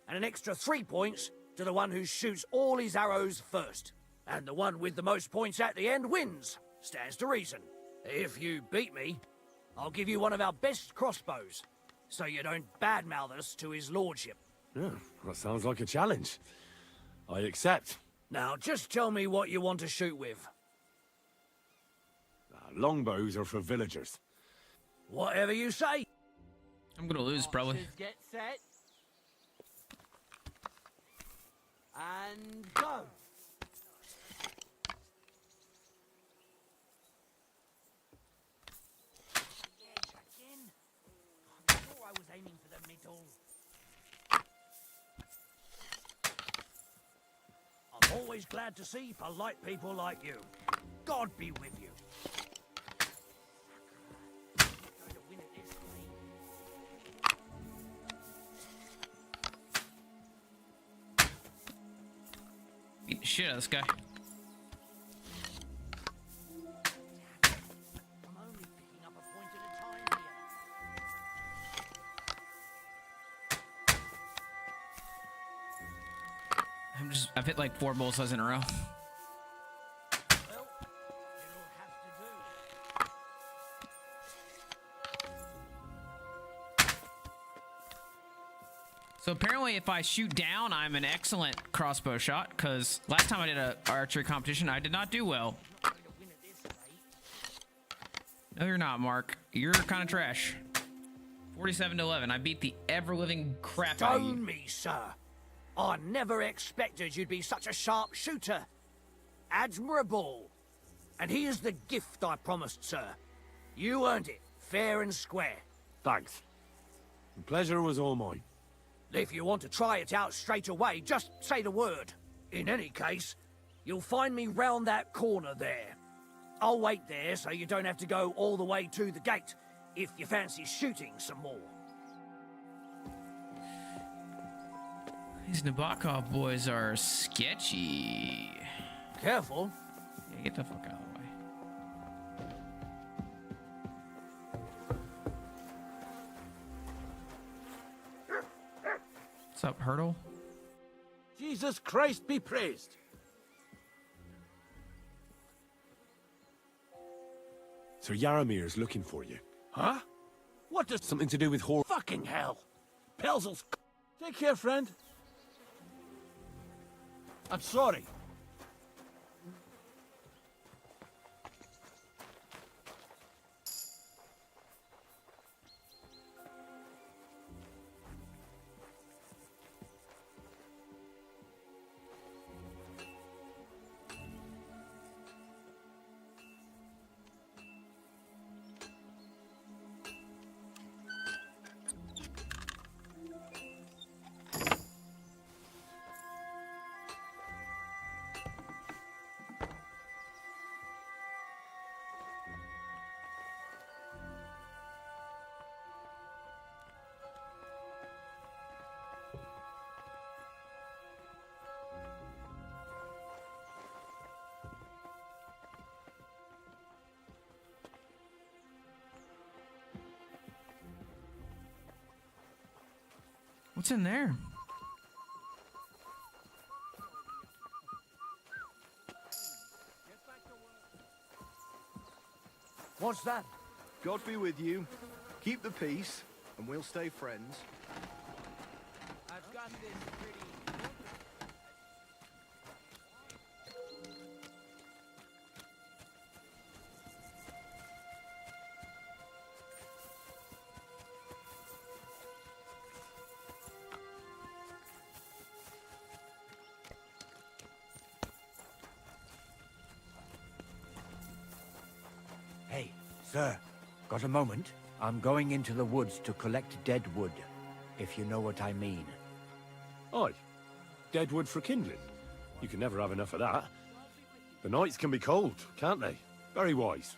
And an extra 3 points to the one who shoots all his arrows first. And the one with the most points at the end wins. Stands to reason. If you beat me, I'll give you one of our best crossbows, so you don't badmouth us to his lordship. Yeah, that sounds like a challenge. I accept. Now, just tell me what you want to shoot with. Longbows are for villagers. Whatever you say. I'm gonna lose, probably. Archers get set. And go. I was aiming for the middle. I'm always glad to see polite people like you. God be with you. Going to win it this way. Beat the shit out of this guy. I'm only picking up a point at a time here. I've hit like 4 bullseyes in a row. Well, it'll have to do. So apparently if I shoot down, I'm an excellent crossbow shot, because last time I did a archery competition, I did not do well. No, you're not, Mark. You're kind of trash. 47-11. I beat the ever-living crap out of you. Stone me, sir. I never expected you'd be such a sharp shooter. Admirable. And here's the gift I promised, sir. You earned it, fair and square. Thanks. The pleasure was all mine. If you want to try it out straight away, just say the word. In any case, you'll find me round that corner there. I'll wait there so you don't have to go all the way to the gate, if you fancy shooting some more. These Nebakov boys are sketchy. Careful. Yeah, get the fuck out of the way. What's up, Hurdle? Jesus Christ be praised. Sir Yaramir's looking for you. Huh? What does Something to do with Hor... fucking hell? Pelzel's... Take care, friend. I'm sorry. What's in there? What's that? God be with you. Keep the peace, and we'll stay friends. I've got this pretty... Sir, got a moment? I'm going into the woods to collect dead wood, if you know what I mean. Aye. Dead wood for kindling. You can never have enough of that. The nights can be cold, can't they? Very wise.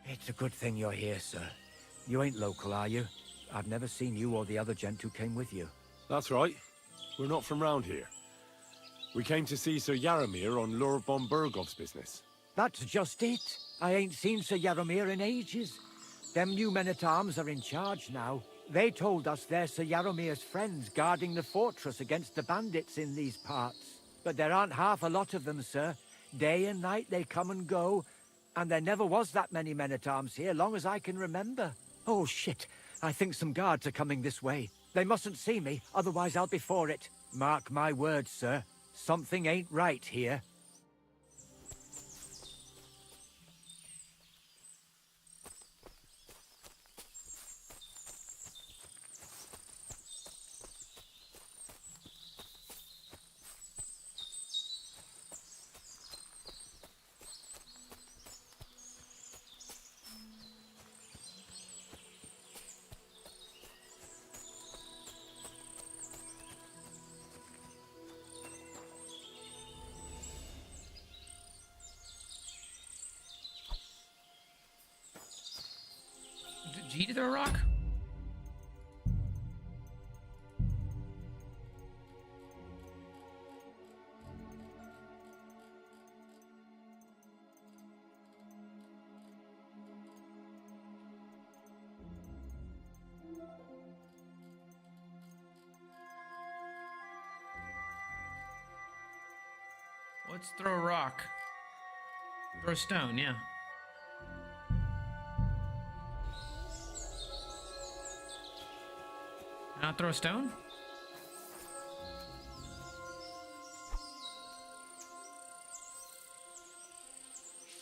It's a good thing you're here, sir. You ain't local, are you? I've never seen you or the other gent who came with you. That's right. We're not from round here. We came to see Sir Yaramir on Lord von Bergov's business. That's just it. I ain't seen Sir Yaramir in ages. Them new men-at-arms are in charge now. They told us they're Sir Yaramir's friends guarding the fortress against the bandits in these parts. But there aren't half a lot of them, sir. Day and night they come and go, and there never was that many men-at-arms here, long as I can remember. Oh, shit. I think some guards are coming this way. They mustn't see me, otherwise I'll be for it. Mark my words, sir. Something ain't right here. Did you throw a rock? Let's throw a rock. Throw a stone, yeah. Not throw a stone?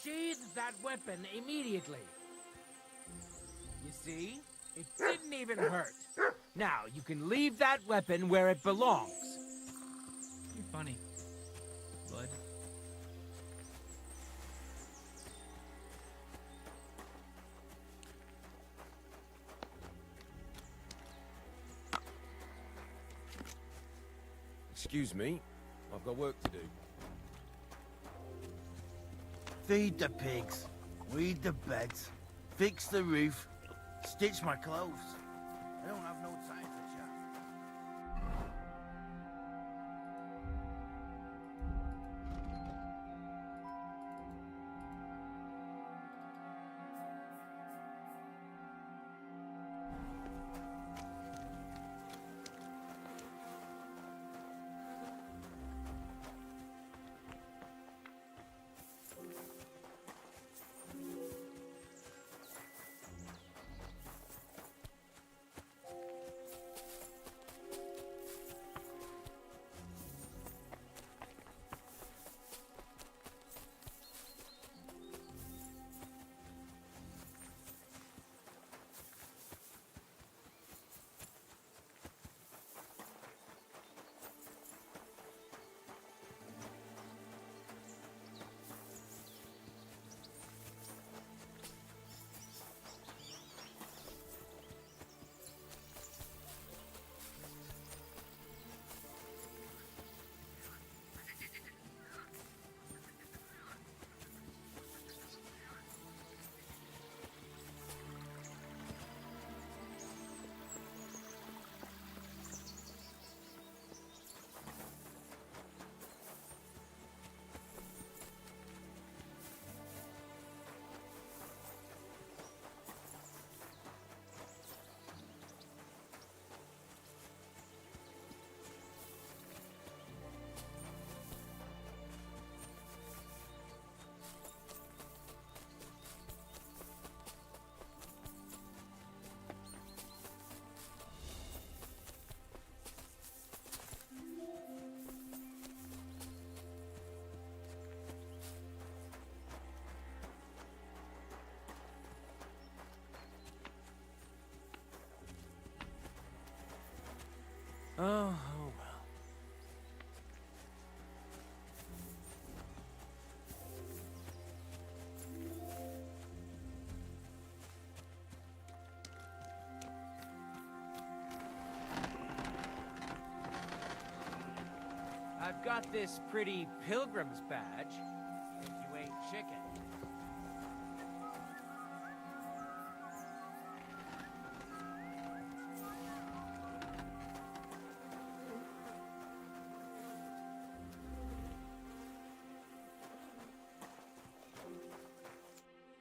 Sheathe that weapon immediately. You see? It didn't even hurt. Now, you can leave that weapon where it belongs. You're funny. Bud. Excuse me, I've got work to do. Feed the pigs, weed the beds, fix the roof, stitch my clothes. I don't have no time for chat. Oh, well. I've got this pretty pilgrim's badge, if you ain't chicken.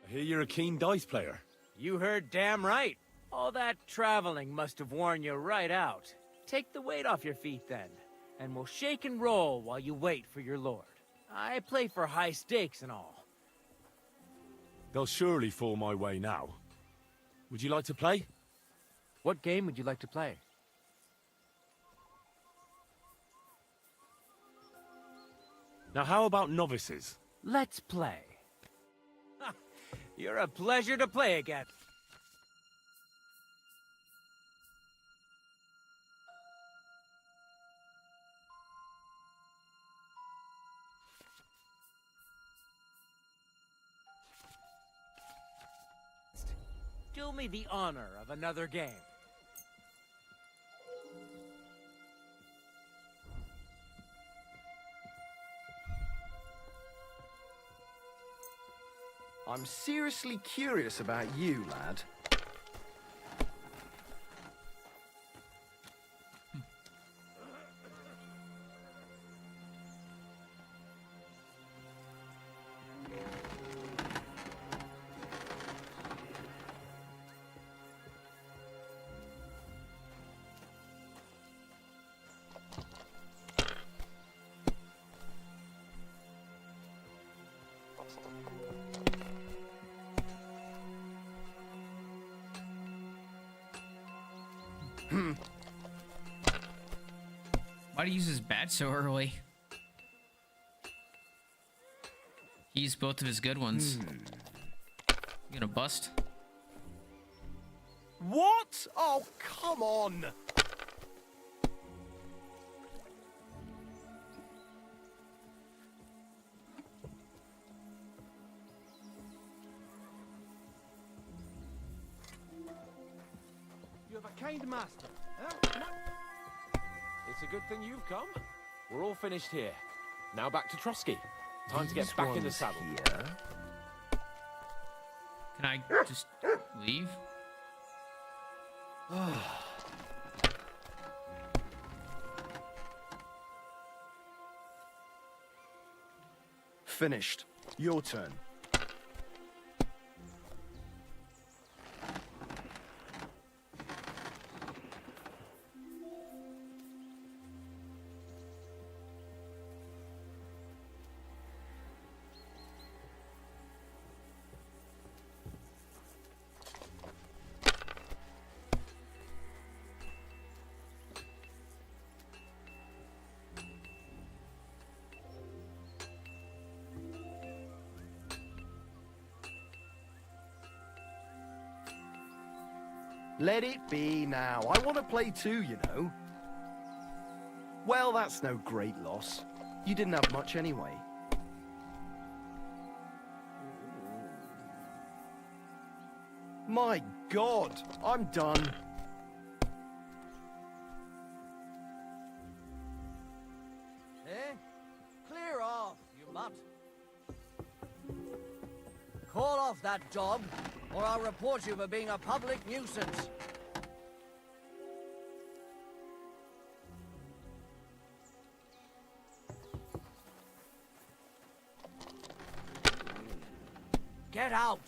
I hear you're a keen dice player. You heard damn right. All that traveling must have worn you right out. Take the weight off your feet then, and we'll shake and roll while you wait for your lord. I play for high stakes and all. They'll surely fall my way now. Would you like to play? What game would you like to play? Now how about novices? Let's play. You're a pleasure to play against. Do me the honor of another game. I'm seriously curious about you, lad. Why do you use his badge so early? He used both of his good ones. You gonna bust? What? Oh, come on! You have a kind master. It's a good thing you've come. We're all finished here. Now back to Trotsky. Time to get back in the saddle. Can I just leave? Finished. Your turn. Let it be now. I want to play too, you know. Well, that's no great loss. You didn't have much anyway. My God, I'm done. Eh? Clear off, you mutt. Call off that dog, or I'll report you for being a public nuisance. Get out!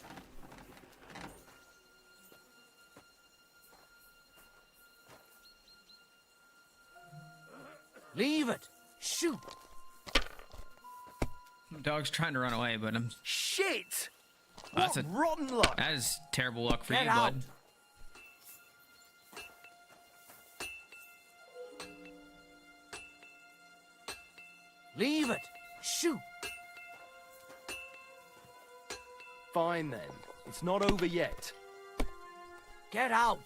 Leave it! Shoot! Dog's trying to run away, but I'm... Shit! That's What rotten luck! That is terrible luck for Get you, out. bud. Leave it! Shoot! Fine then. It's not over yet. Get out!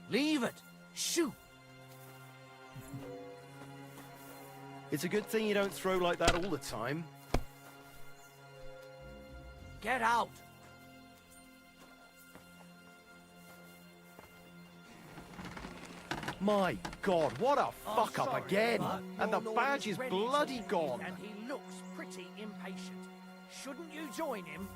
Leave it! Shoot! It's a good thing you don't throw like that all the time. Get out! My God, what a Oh, fuck up sorry, again! but And the your badge Lord is ready to bloody leave, gone. And he looks pretty impatient. Shouldn't you join him?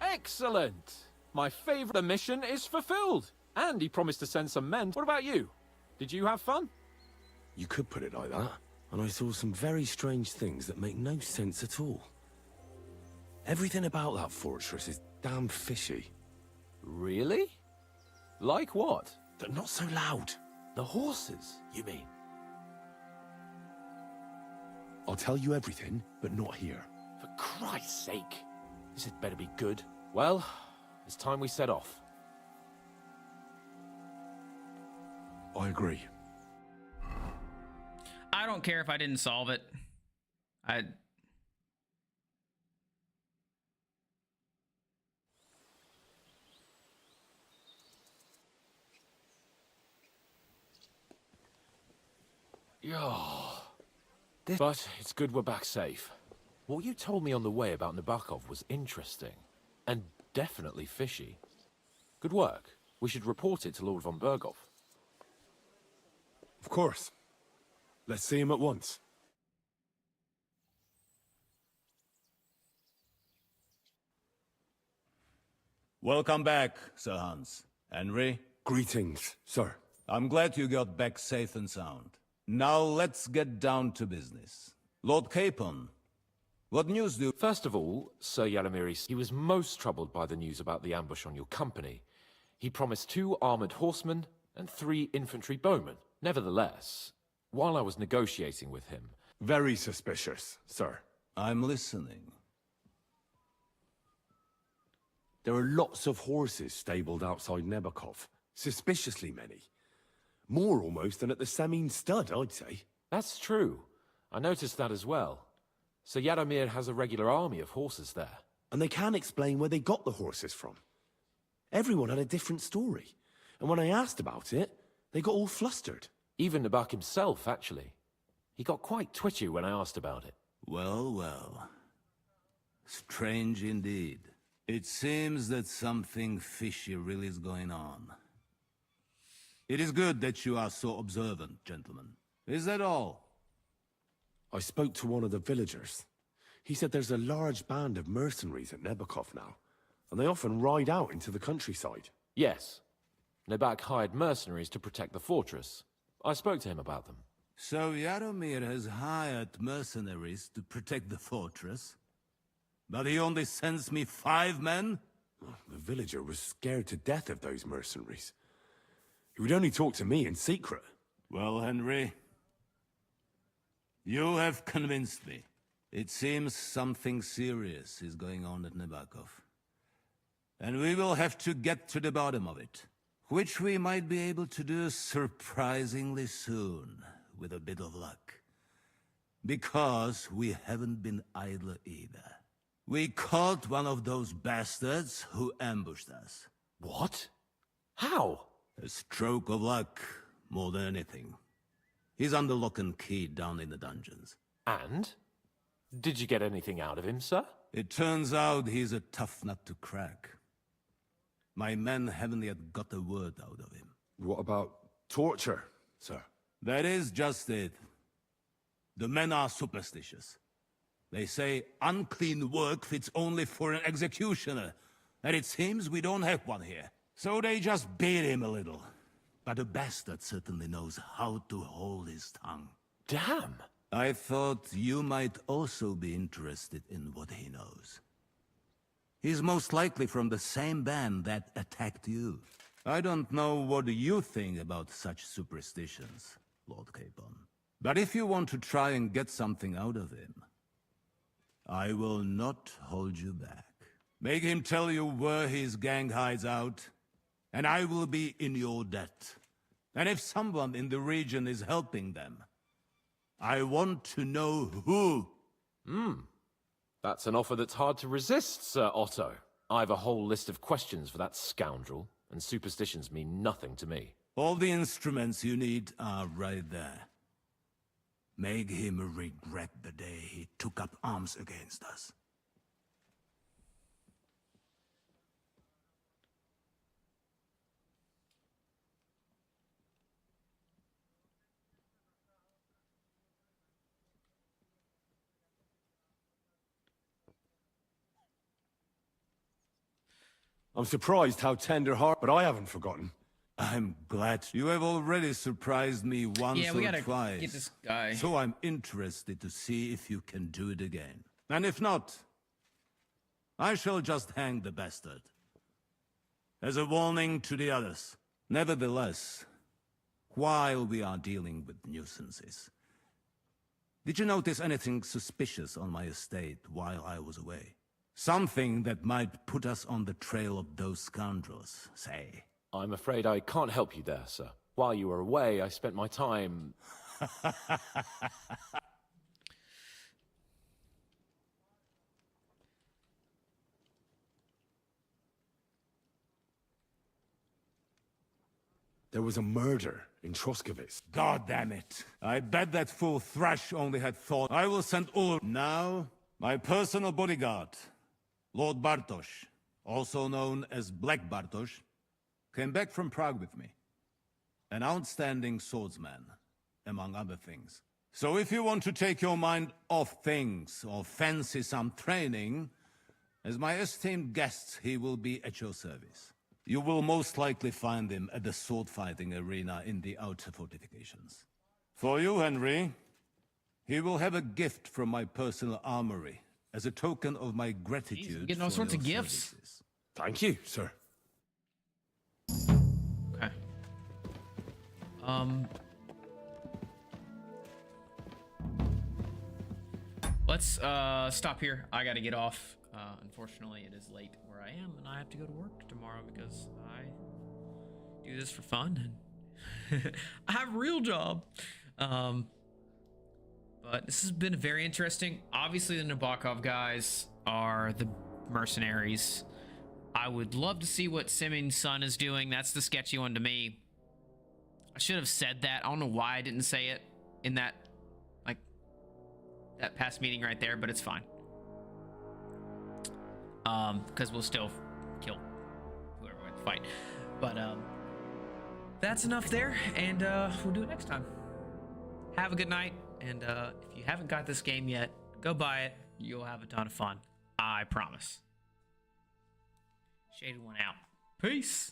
Excellent! My favourite mission is fulfilled. And he promised to send some men. What about you? Did you have fun? You could put it like that. And I saw some very strange things that make no sense at all. Everything about that fortress is damn fishy. Really? Like what? They're not so loud. The horses, you mean? I'll tell you everything, but not here. For Christ's sake. This had better be good. Well, it's time we set off. I agree. I don't care if I didn't solve it. But it's good we're back safe. What you told me on the way about Nebakov was interesting. And definitely fishy. Good work. We should report it to Lord von Berghoff. Of course. Let's see him at once. Welcome back, Sir Hans. Henry? Greetings, sir. I'm glad you got back safe and sound. Now let's get down to business. Lord Capon, what news do... First of all, Sir Yaromir, he was most troubled by the news about the ambush on your company. He promised 2 armored horsemen and 3 infantry bowmen. Nevertheless, while I was negotiating with him... Very suspicious, sir. I'm listening. There are lots of horses stabled outside Nebakov. Suspiciously many. More almost than at the Samin stud, I'd say. That's true. I noticed that as well. Sir Yaromir has a regular army of horses there. And they can't explain where they got the horses from. Everyone had a different story. And when I asked about it, they got all flustered. Even Nebak himself, actually. He got quite twitchy when I asked about it. Well, well. Strange indeed. It seems that something fishy really is going on. It is good that you are so observant, gentlemen. Is that all? I spoke to one of the villagers. He said there's a large band of mercenaries at Nebakov now, and they often ride out into the countryside. Yes. Nebak hired mercenaries to protect the fortress. I spoke to him about them. So Yaromir has hired mercenaries to protect the fortress? But he only sends me 5 men? The villager was scared to death of those mercenaries. He would only talk to me in secret. Well, Henry, you have convinced me. It seems something serious is going on at Nebakov. And we will have to get to the bottom of it. Which we might be able to do surprisingly soon, with a bit of luck. Because we haven't been idle either. We caught one of those bastards who ambushed us. What? How? A stroke of luck, more than anything. He's under lock and key down in the dungeons. And? Did you get anything out of him, sir? It turns out he's a tough nut to crack. My men haven't yet got a word out of him. What about torture, sir? That is just it. The men are superstitious. They say unclean work fits only for an executioner, and it seems we don't have one here. So they just beat him a little. But the bastard certainly knows how to hold his tongue. Damn! I thought you might also be interested in what he knows. He's most likely from the same band that attacked you. I don't know what you think about such superstitions, Lord Capon. But if you want to try and get something out of him, I will not hold you back. Make him tell you where his gang hides out, and I will be in your debt. And if someone in the region is helping them, I want to know who. That's an offer that's hard to resist, Sir Otto. I've a whole list of questions for that scoundrel, and superstitions mean nothing to me. All the instruments you need are right there. Make him regret the day he took up arms against us. I'm surprised how tender-hearted, but I haven't forgotten. I'm glad you have already surprised me once Yeah, we or gotta twice. get this guy. So I'm interested to see if you can do it again. And if not, I shall just hang the bastard. As a warning to the others. Nevertheless, while we are dealing with nuisances, did you notice anything suspicious on my estate while I was away? Something that might put us on the trail of those scoundrels, say. I'm afraid I can't help you there, sir. While you were away, I spent my time... There was a murder in Troskowitz. God damn it. I bet that fool Thrash only had thought I will send all... Now, my personal bodyguard, Lord Bartosz, also known as Black Bartosz, came back from Prague with me. An outstanding swordsman, among other things. So if you want to take your mind off things, or fancy some training, as my esteemed guest, he will be at your service. You will most likely find him at the sword-fighting arena in the outer fortifications. For you, Henry, he will have a gift from my personal armory, as a token of my gratitude. Getting all for sorts of your gifts. services. Thank you, sir. Okay. Let's stop here. I gotta get off. Unfortunately, it is late where I am, and I have to go to work tomorrow because I do this for fun, and I have a real job. But this has been very interesting. Obviously, the Nebakov guys are the mercenaries. I would love to see what Simon's son is doing. That's the sketchy one to me. I should have said that. I don't know why I didn't say it in that, like, that past meeting right there, but it's fine. Because we'll still kill whoever we have to fight. But, that's enough there, and, we'll do it next time. Have a good night, and, if you haven't got this game yet, go buy it. You'll have a ton of fun. I promise. Shaded One out. Peace.